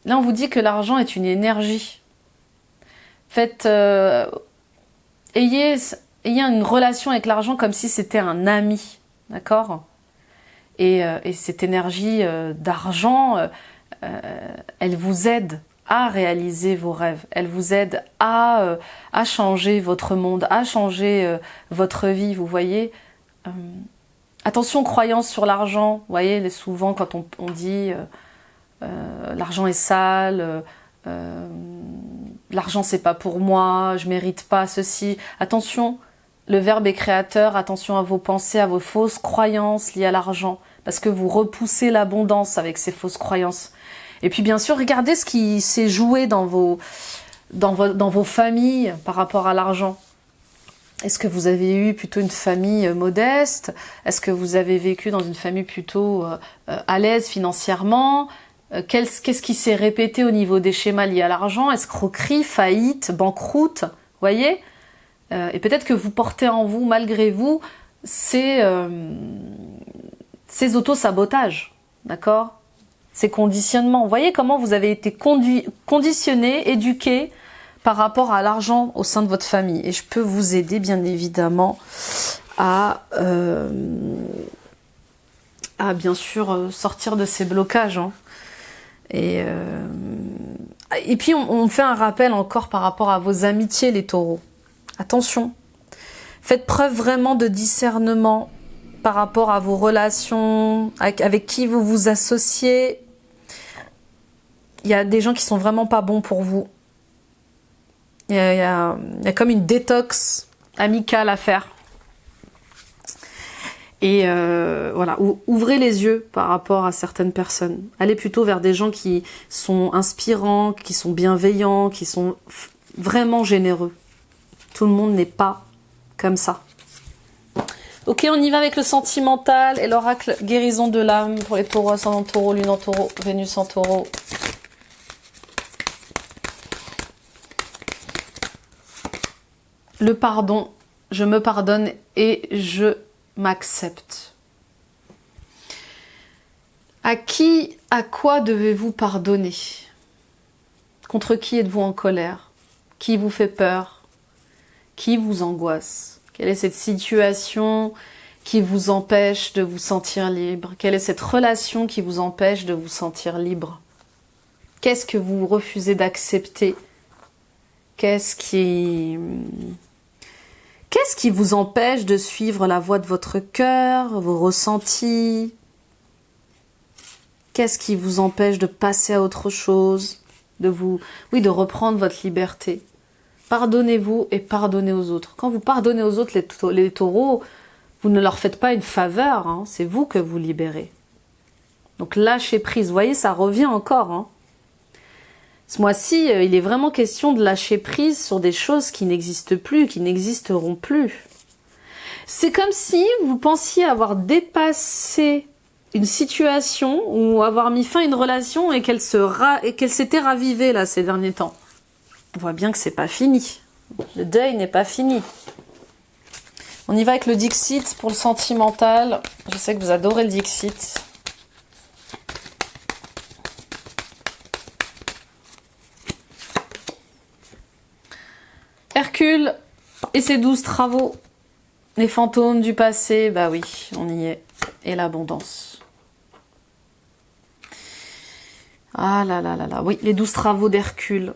on vous dit que l'argent est une énergie. Faites, ayez ayez une relation avec l'argent comme si c'était un ami, d'accord? Et cette énergie d'argent, elle vous aide à réaliser vos rêves. Elle vous aide à changer votre monde, à changer votre vie, vous voyez. Attention aux croyances sur l'argent. Vous voyez, souvent quand on dit l'argent est sale, l'argent c'est pas pour moi, je mérite pas ceci. Attention, le verbe est créateur, attention à vos pensées, à vos fausses croyances liées à l'argent, parce que vous repoussez l'abondance avec ces fausses croyances. Et puis bien sûr, regardez ce qui s'est joué dans vos familles par rapport à l'argent. Est-ce que vous avez eu plutôt une famille modeste? Est-ce que vous avez vécu dans une famille plutôt à l'aise financièrement? Qu'est-ce qui s'est répété au niveau des schémas liés à l'argent? Escroquerie, faillite, banqueroute, voyez? Et peut-être que vous portez en vous, malgré vous, ces auto-sabotages, d'accord? Ces conditionnements. Vous voyez comment vous avez été conditionné, éduqué par rapport à l'argent au sein de votre famille. Et je peux vous aider, bien évidemment, à bien sûr sortir de ces blocages. Hein. Et puis on fait un rappel encore par rapport à vos amitiés, les taureaux. Attention, faites preuve vraiment de discernement par rapport à vos relations, avec qui vous vous associez. Il y a des gens qui sont vraiment pas bons pour vous. Il y a comme une détox amicale à faire. Et voilà, ouvrez les yeux par rapport à certaines personnes. Allez plutôt vers des gens qui sont inspirants, qui sont bienveillants, qui sont vraiment généreux. Tout le monde n'est pas comme ça. Ok, on y va avec le sentimental et l'oracle guérison de l'âme pour les taureaux, ascendant taureau, lune en taureau, Vénus en taureau. Le pardon, je me pardonne et je m'accepte. À qui, à quoi devez-vous pardonner? Contre qui êtes-vous en colère? Qui vous fait peur? Qui vous angoisse? Quelle est cette situation qui vous empêche de vous sentir libre? Quelle est cette relation qui vous empêche de vous sentir libre? Qu'est-ce que vous refusez d'accepter? Qu'est-ce qui vous empêche de suivre la voie de votre cœur, vos ressentis? Qu'est-ce qui vous empêche de passer à autre chose, de reprendre votre liberté? Pardonnez-vous et pardonnez aux autres. Quand vous pardonnez aux autres, les taureaux, vous ne leur faites pas une faveur, hein, c'est vous que vous libérez. Donc lâchez prise, vous voyez, ça revient encore. Hein. Ce mois-ci, il est vraiment question de lâcher prise sur des choses qui n'existent plus, qui n'existeront plus. C'est comme si vous pensiez avoir dépassé une situation ou avoir mis fin à une relation et qu'elle s'était ravivée là ces derniers temps. On voit bien que c'est pas fini. Le deuil n'est pas fini. On y va avec le Dixit pour le sentimental. Je sais que vous adorez le Dixit. Hercule et ses 12 travaux. Les fantômes du passé, bah oui, on y est. Et l'abondance. Ah là là là là. Oui, les 12 travaux d'Hercule.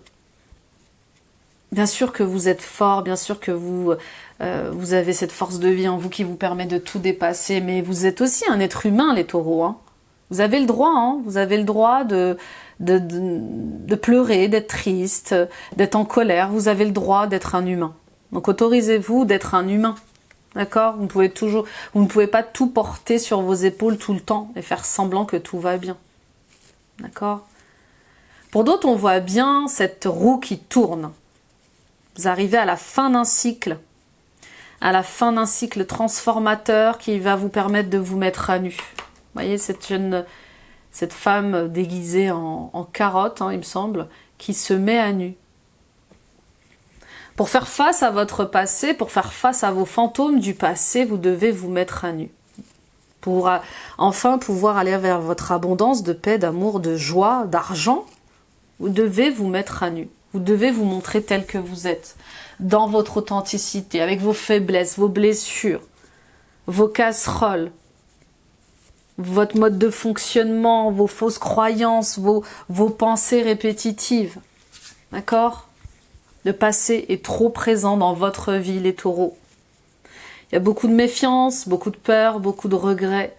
Bien sûr que vous êtes fort, bien sûr que vous avez cette force de vie en vous qui vous permet de tout dépasser, mais vous êtes aussi un être humain, les taureaux. Hein. Vous avez le droit, hein, vous avez le droit de pleurer, d'être triste, d'être en colère. Vous avez le droit d'être un humain. Donc autorisez-vous d'être un humain. D'accord ? Vous ne pouvez pas tout porter sur vos épaules tout le temps et faire semblant que tout va bien. D'accord ? Pour d'autres, on voit bien cette roue qui tourne. Vous arrivez à la fin d'un cycle transformateur qui va vous permettre de vous mettre à nu. Vous voyez cette femme déguisée en carotte, hein, il me semble, qui se met à nu. Pour faire face à votre passé, pour faire face à vos fantômes du passé, vous devez vous mettre à nu. Pour enfin pouvoir aller vers votre abondance de paix, d'amour, de joie, d'argent, vous devez vous mettre à nu. Vous devez vous montrer tel que vous êtes, dans votre authenticité, avec vos faiblesses, vos blessures, vos casseroles, votre mode de fonctionnement, vos fausses croyances, vos pensées répétitives. D'accord? Le passé est trop présent dans votre vie, les taureaux. Il y a beaucoup de méfiance, beaucoup de peur, beaucoup de regrets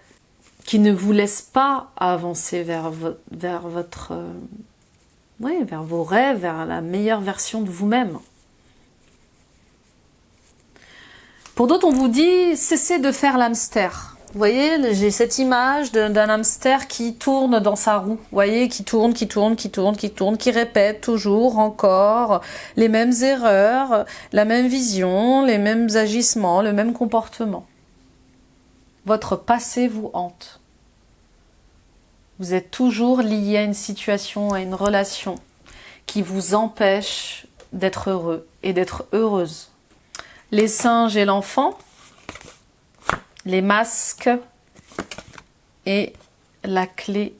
qui ne vous laissent pas avancer vers vos rêves, vers la meilleure version de vous-même. Pour d'autres, on vous dit, cessez de faire l'hamster. Vous voyez, j'ai cette image d'un hamster qui tourne dans sa roue. Vous voyez, qui tourne, qui répète toujours, encore, les mêmes erreurs, la même vision, les mêmes agissements, le même comportement. Votre passé vous hante. Vous êtes toujours lié à une situation, à une relation qui vous empêche d'être heureux et d'être heureuse. Les singes et l'enfant, les masques et la clé,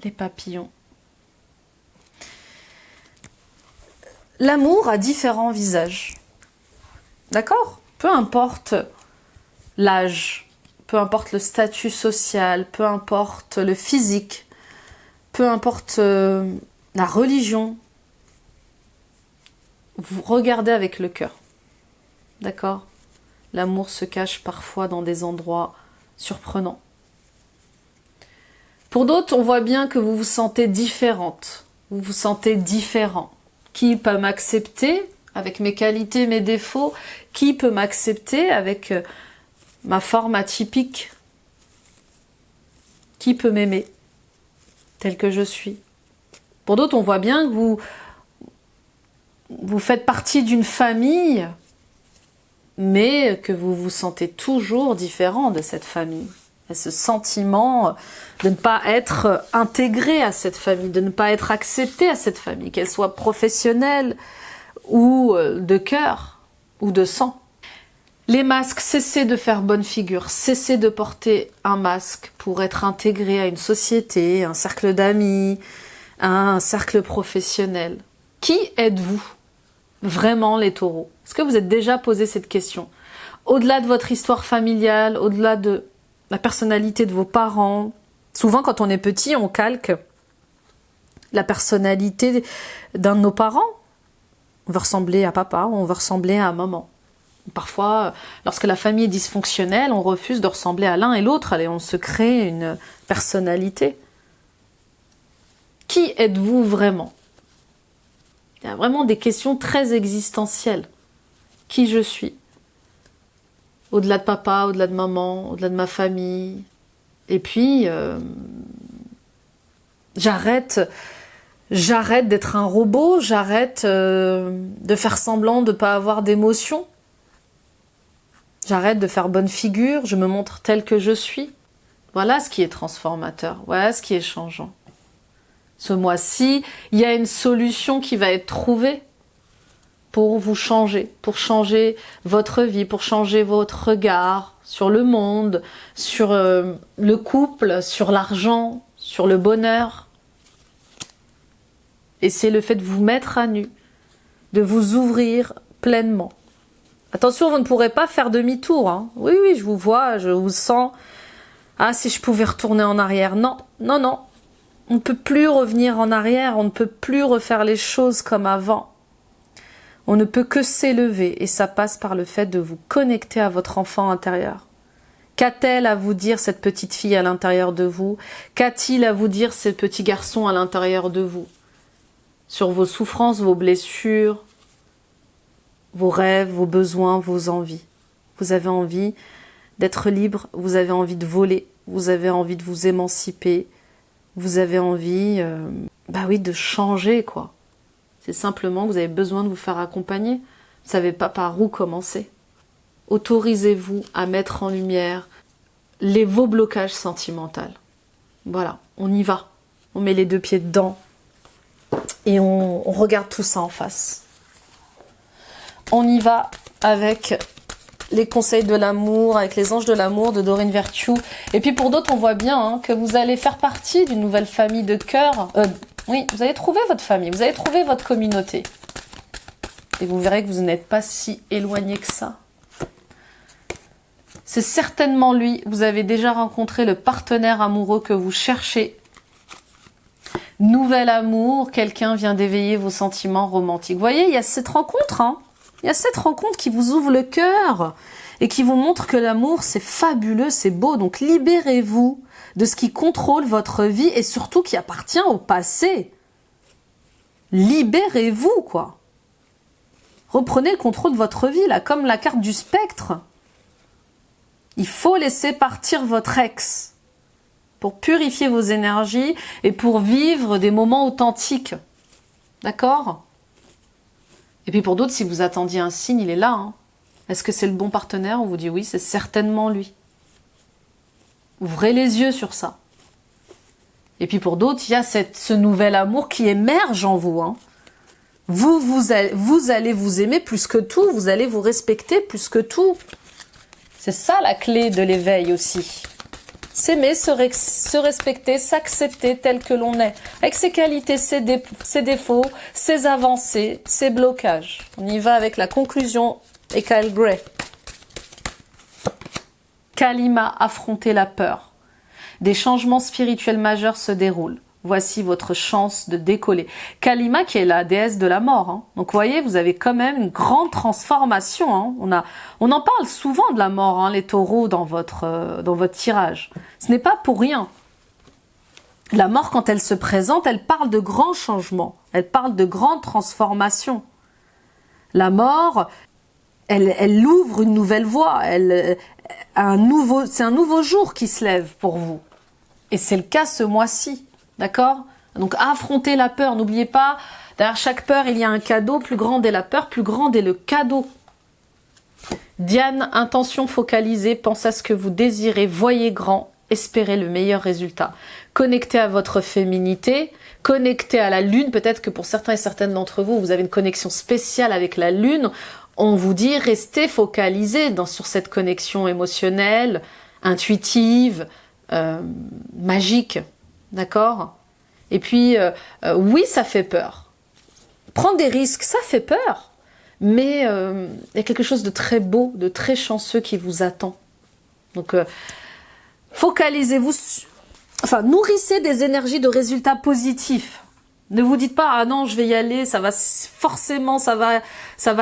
les papillons. L'amour a différents visages. D'accord? Peu importe l'âge, peu importe le statut social, peu importe le physique, peu importe la religion, vous regardez avec le cœur. D'accord? L'amour se cache parfois dans des endroits surprenants. Pour d'autres, on voit bien que vous vous sentez différente, vous vous sentez différent. Qui peut m'accepter avec mes qualités, mes défauts? Qui peut m'accepter avec ma forme atypique? Qui peut m'aimer tel que je suis? Pour d'autres, on voit bien que vous faites partie d'une famille, mais que vous vous sentez toujours différent de cette famille. Et ce sentiment de ne pas être intégré à cette famille, de ne pas être accepté à cette famille, qu'elle soit professionnelle ou de cœur ou de sang. Les masques, cessez de faire bonne figure, cessez de porter un masque pour être intégré à une société, un cercle d'amis, un cercle professionnel. Qui êtes-vous vraiment, les taureaux? Est-ce que vous êtes déjà posé cette question? Au-delà de votre histoire familiale, au-delà de la personnalité de vos parents, souvent quand on est petit, on calque la personnalité d'un de nos parents. On veut ressembler à papa, on veut ressembler à maman. Parfois, lorsque la famille est dysfonctionnelle, on refuse de ressembler à l'un et l'autre, et on se crée une personnalité. Qui êtes-vous vraiment? Il y a vraiment des questions très existentielles. Qui je suis? Au-delà de papa, au-delà de maman, au-delà de ma famille. Et puis, j'arrête d'être un robot, j'arrête de faire semblant de ne pas avoir d'émotion. J'arrête de faire bonne figure, je me montre tel que je suis. Voilà ce qui est transformateur, voilà ce qui est changeant. Ce mois-ci, il y a une solution qui va être trouvée pour vous changer, pour changer votre vie, pour changer votre regard sur le monde, sur le couple, sur l'argent, sur le bonheur. Et c'est le fait de vous mettre à nu, de vous ouvrir pleinement. Attention, vous ne pourrez pas faire demi-tour. Hein. Oui, oui, je vous vois, je vous sens. Ah, si je pouvais retourner en arrière. Non, non, non. On ne peut plus revenir en arrière, on ne peut plus refaire les choses comme avant. On ne peut que s'élever et ça passe par le fait de vous connecter à votre enfant intérieur. Qu'a-t-elle à vous dire, cette petite fille à l'intérieur de vous? Qu'a-t-il à vous dire, ce petit garçon à l'intérieur de vous? Sur vos souffrances, vos blessures, vos rêves, vos besoins, vos envies. Vous avez envie d'être libre, vous avez envie de voler, vous avez envie de vous émanciper, vous avez envie de changer, quoi. C'est simplement que vous avez besoin de vous faire accompagner. Vous ne savez pas par où commencer. Autorisez-vous à mettre en lumière vos blocages sentimentaux. Voilà, on y va. On met les deux pieds dedans et on regarde tout ça en face. On y va avec les conseils de l'amour, avec les anges de l'amour de Doreen Virtue. Et puis pour d'autres, on voit bien que vous allez faire partie d'une nouvelle famille de cœur, Oui, vous allez trouver votre famille, vous allez trouver votre communauté. Et vous verrez que vous n'êtes pas si éloigné que ça. C'est certainement lui. Vous avez déjà rencontré le partenaire amoureux que vous cherchez. Nouvel amour, quelqu'un vient d'éveiller vos sentiments romantiques. Vous voyez, il y a cette rencontre, hein. Il y a cette rencontre qui vous ouvre le cœur et qui vous montre que l'amour, c'est fabuleux, c'est beau. Donc libérez-vous de ce qui contrôle votre vie et surtout qui appartient au passé. Libérez-vous, quoi. Reprenez le contrôle de votre vie, là, comme la carte du spectre. Il faut laisser partir votre ex pour purifier vos énergies et pour vivre des moments authentiques. D'accord? Et puis pour d'autres, si vous attendiez un signe, il est là. Hein. Est-ce que c'est le bon partenaire? On vous dit oui, c'est certainement lui. Ouvrez les yeux sur ça. Et puis pour d'autres, il y a ce nouvel amour qui émerge en vous. Hein. Vous allez vous aimer plus que tout, vous allez vous respecter plus que tout. C'est ça la clé de l'éveil aussi. S'aimer, se respecter, s'accepter tel que l'on est. Avec ses qualités, ses défauts, ses avancées, ses blocages. On y va avec la conclusion et Kyle Gray. Kalima, affrontez la peur. Des changements spirituels majeurs se déroulent. Voici votre chance de décoller. Kalima qui est la déesse de la mort. Hein. Donc vous voyez, vous avez quand même une grande transformation. Hein. On en parle souvent de la mort, hein, les taureaux, dans votre tirage. Ce n'est pas pour rien. La mort, quand elle se présente, elle parle de grands changements. Elle parle de grandes transformations. La mort, elle ouvre une nouvelle voie. C'est un nouveau jour qui se lève pour vous. Et c'est le cas ce mois-ci. D'accord? Donc affrontez la peur. N'oubliez pas, derrière chaque peur, il y a un cadeau. Plus grande est la peur, plus grande est le cadeau. Diane, intention focalisée, pensez à ce que vous désirez, voyez grand, espérez le meilleur résultat. Connectez à votre féminité, connectez à la lune. Peut-être que pour certains et certaines d'entre vous, vous avez une connexion spéciale avec la lune. On vous dit, restez focalisés sur cette connexion émotionnelle, intuitive, magique. D'accord? Et puis, oui, ça fait peur. Prendre des risques, ça fait peur. Mais il y a quelque chose de très beau, de très chanceux qui vous attend. Donc, focalisez-vous, nourrissez des énergies de résultats positifs. Ne vous dites pas, ah non, je vais y aller, ça va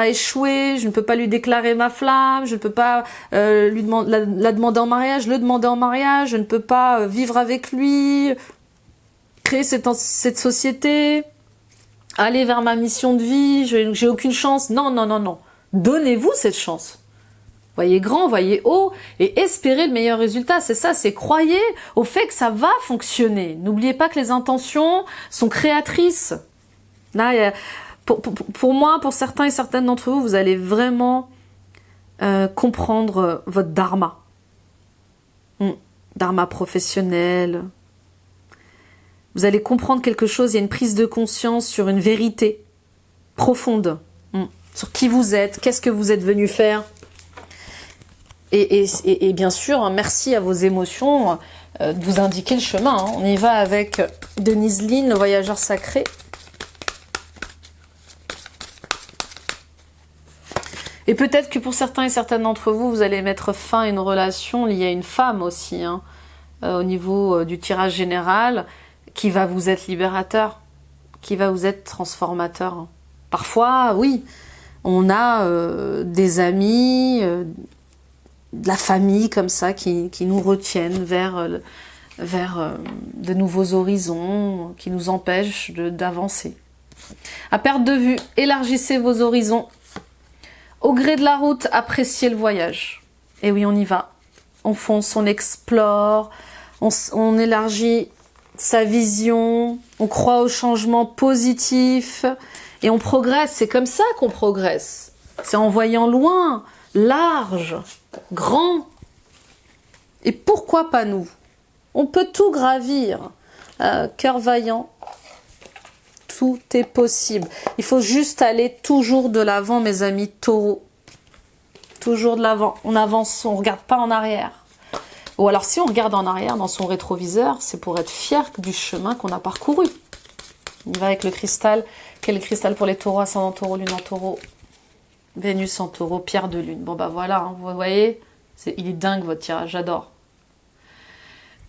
échouer, je ne peux pas lui déclarer ma flamme, je ne peux pas la demander en mariage, le demander en mariage, je ne peux pas vivre avec lui, créer cette société, aller vers ma mission de vie, j'ai aucune chance. Non, non, non, non. Donnez-vous cette chance. Voyez grand, voyez haut et espérez le meilleur résultat. C'est ça, c'est croyez au fait que ça va fonctionner. N'oubliez pas que les intentions sont créatrices. Là, pour moi, pour certains et certaines d'entre vous, vous allez vraiment comprendre votre dharma. Dharma professionnel. Vous allez comprendre quelque chose, il y a une prise de conscience sur une vérité profonde. Sur qui vous êtes, qu'est-ce que vous êtes venu faire. Et bien sûr, merci à vos émotions de vous indiquer le chemin. Hein. On y va avec Denise Lynn, le voyageur sacré. Et peut-être que pour certains et certaines d'entre vous, vous allez mettre fin à une relation liée à une femme aussi, hein, au niveau du tirage général, qui va vous être libérateur, qui va vous être transformateur. Hein. Parfois, oui, on a des amis... de la famille comme ça qui nous retiennent vers de nouveaux horizons, qui nous empêchent d'avancer. À perte de vue, élargissez vos horizons. Au gré de la route, appréciez le voyage. Et oui, on y va. On fonce, on explore, on élargit sa vision, on croit au changement positif et on progresse. C'est comme ça qu'on progresse. C'est en voyant loin, large, grand. Et pourquoi pas nous? On peut tout gravir. Cœur vaillant, tout est possible. Il faut juste aller toujours de l'avant, mes amis taureaux. Toujours de l'avant. On avance, on ne regarde pas en arrière. Ou alors si on regarde en arrière dans son rétroviseur, c'est pour être fier du chemin qu'on a parcouru. On va avec le cristal. Quel est le cristal pour les taureaux, ascendant taureau, lune en taureau, Vénus en taureau, pierre de lune. Bon bah voilà, hein, vous voyez, il est dingue votre tirage, j'adore.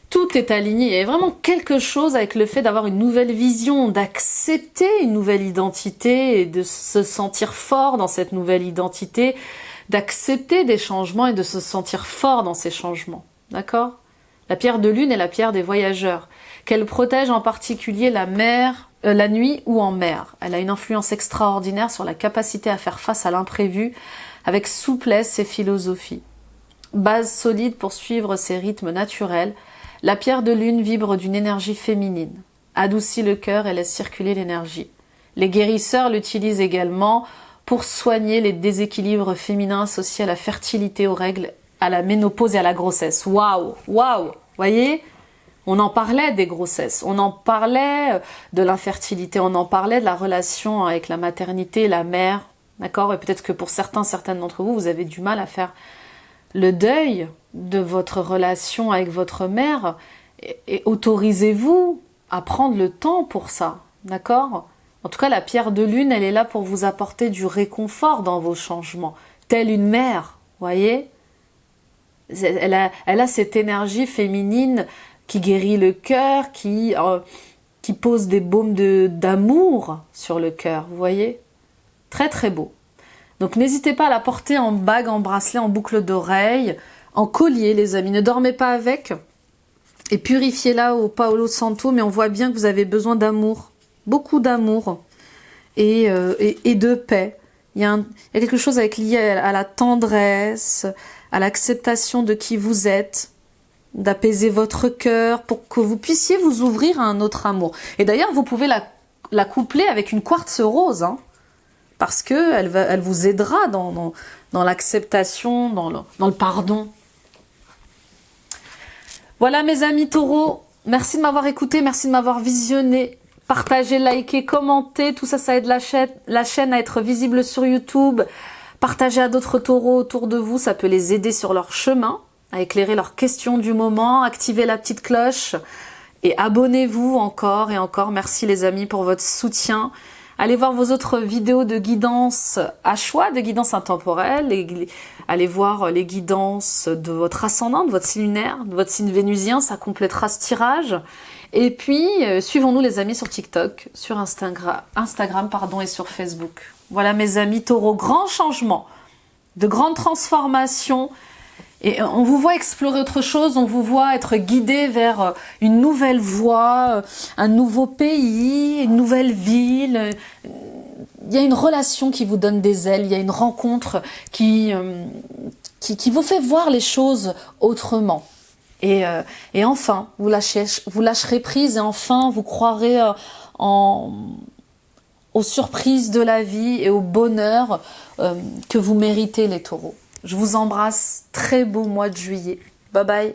Tout est aligné, il y a vraiment quelque chose avec le fait d'avoir une nouvelle vision, d'accepter une nouvelle identité et de se sentir fort dans cette nouvelle identité, d'accepter des changements et de se sentir fort dans ces changements, d'accord? La pierre de lune est la pierre des voyageurs, qu'elle protège en particulier la mer, la nuit ou en mer. Elle a une influence extraordinaire sur la capacité à faire face à l'imprévu avec souplesse et philosophie. Base solide pour suivre ses rythmes naturels, la pierre de lune vibre d'une énergie féminine, adoucit le cœur et laisse circuler l'énergie. Les guérisseurs l'utilisent également pour soigner les déséquilibres féminins associés à la fertilité, aux règles, à la ménopause et à la grossesse. Waouh, waouh, voyez, on en parlait des grossesses, on en parlait de l'infertilité, on en parlait de la relation avec la maternité, la mère, d'accord? Et peut-être que pour certaines d'entre vous, vous avez du mal à faire le deuil de votre relation avec votre mère, et autorisez-vous à prendre le temps pour ça, d'accord? En tout cas, la pierre de lune, elle est là pour vous apporter du réconfort dans vos changements, telle une mère, voyez? Elle a cette énergie féminine qui guérit le cœur, qui pose des baumes d'amour sur le cœur, vous voyez? Très très beau. Donc n'hésitez pas à la porter en bague, en bracelet, en boucle d'oreille, en collier les amis. Ne dormez pas avec et purifiez-la au Paolo Santo, mais on voit bien que vous avez besoin d'amour, beaucoup d'amour et de paix. Il y a quelque chose lié à la tendresse, à l'acceptation de qui vous êtes, d'apaiser votre cœur pour que vous puissiez vous ouvrir à un autre amour. Et d'ailleurs, vous pouvez la coupler avec une quartz rose, hein, parce que elle vous aidera dans l'acceptation, dans le pardon. Voilà mes amis taureaux, merci de m'avoir écouté, merci de m'avoir visionné. Partagez, likez, commentez, tout ça, ça aide la chaîne à être visible sur YouTube. Partagez à d'autres taureaux autour de vous, ça peut les aider sur leur chemin, à éclairer leurs questions du moment. Activez la petite cloche et abonnez-vous encore et encore. Merci les amis pour votre soutien. Allez voir vos autres vidéos de guidance à choix, de guidance intemporelle. Et allez voir les guidances de votre ascendant, de votre signe lunaire, de votre signe vénusien, ça complétera ce tirage. Et puis, suivons-nous les amis sur TikTok, sur Instagram et sur Facebook. Voilà mes amis taureaux, grand changement, de grandes transformations. Et on vous voit explorer autre chose, on vous voit être guidé vers une nouvelle voie, un nouveau pays, une nouvelle ville. Il y a une relation qui vous donne des ailes, il y a une rencontre qui vous fait voir les choses autrement. Et enfin, vous lâcherez prise et enfin vous croirez aux surprises de la vie et au bonheur que vous méritez les taureaux. Je vous embrasse, très beau mois de juillet. Bye bye.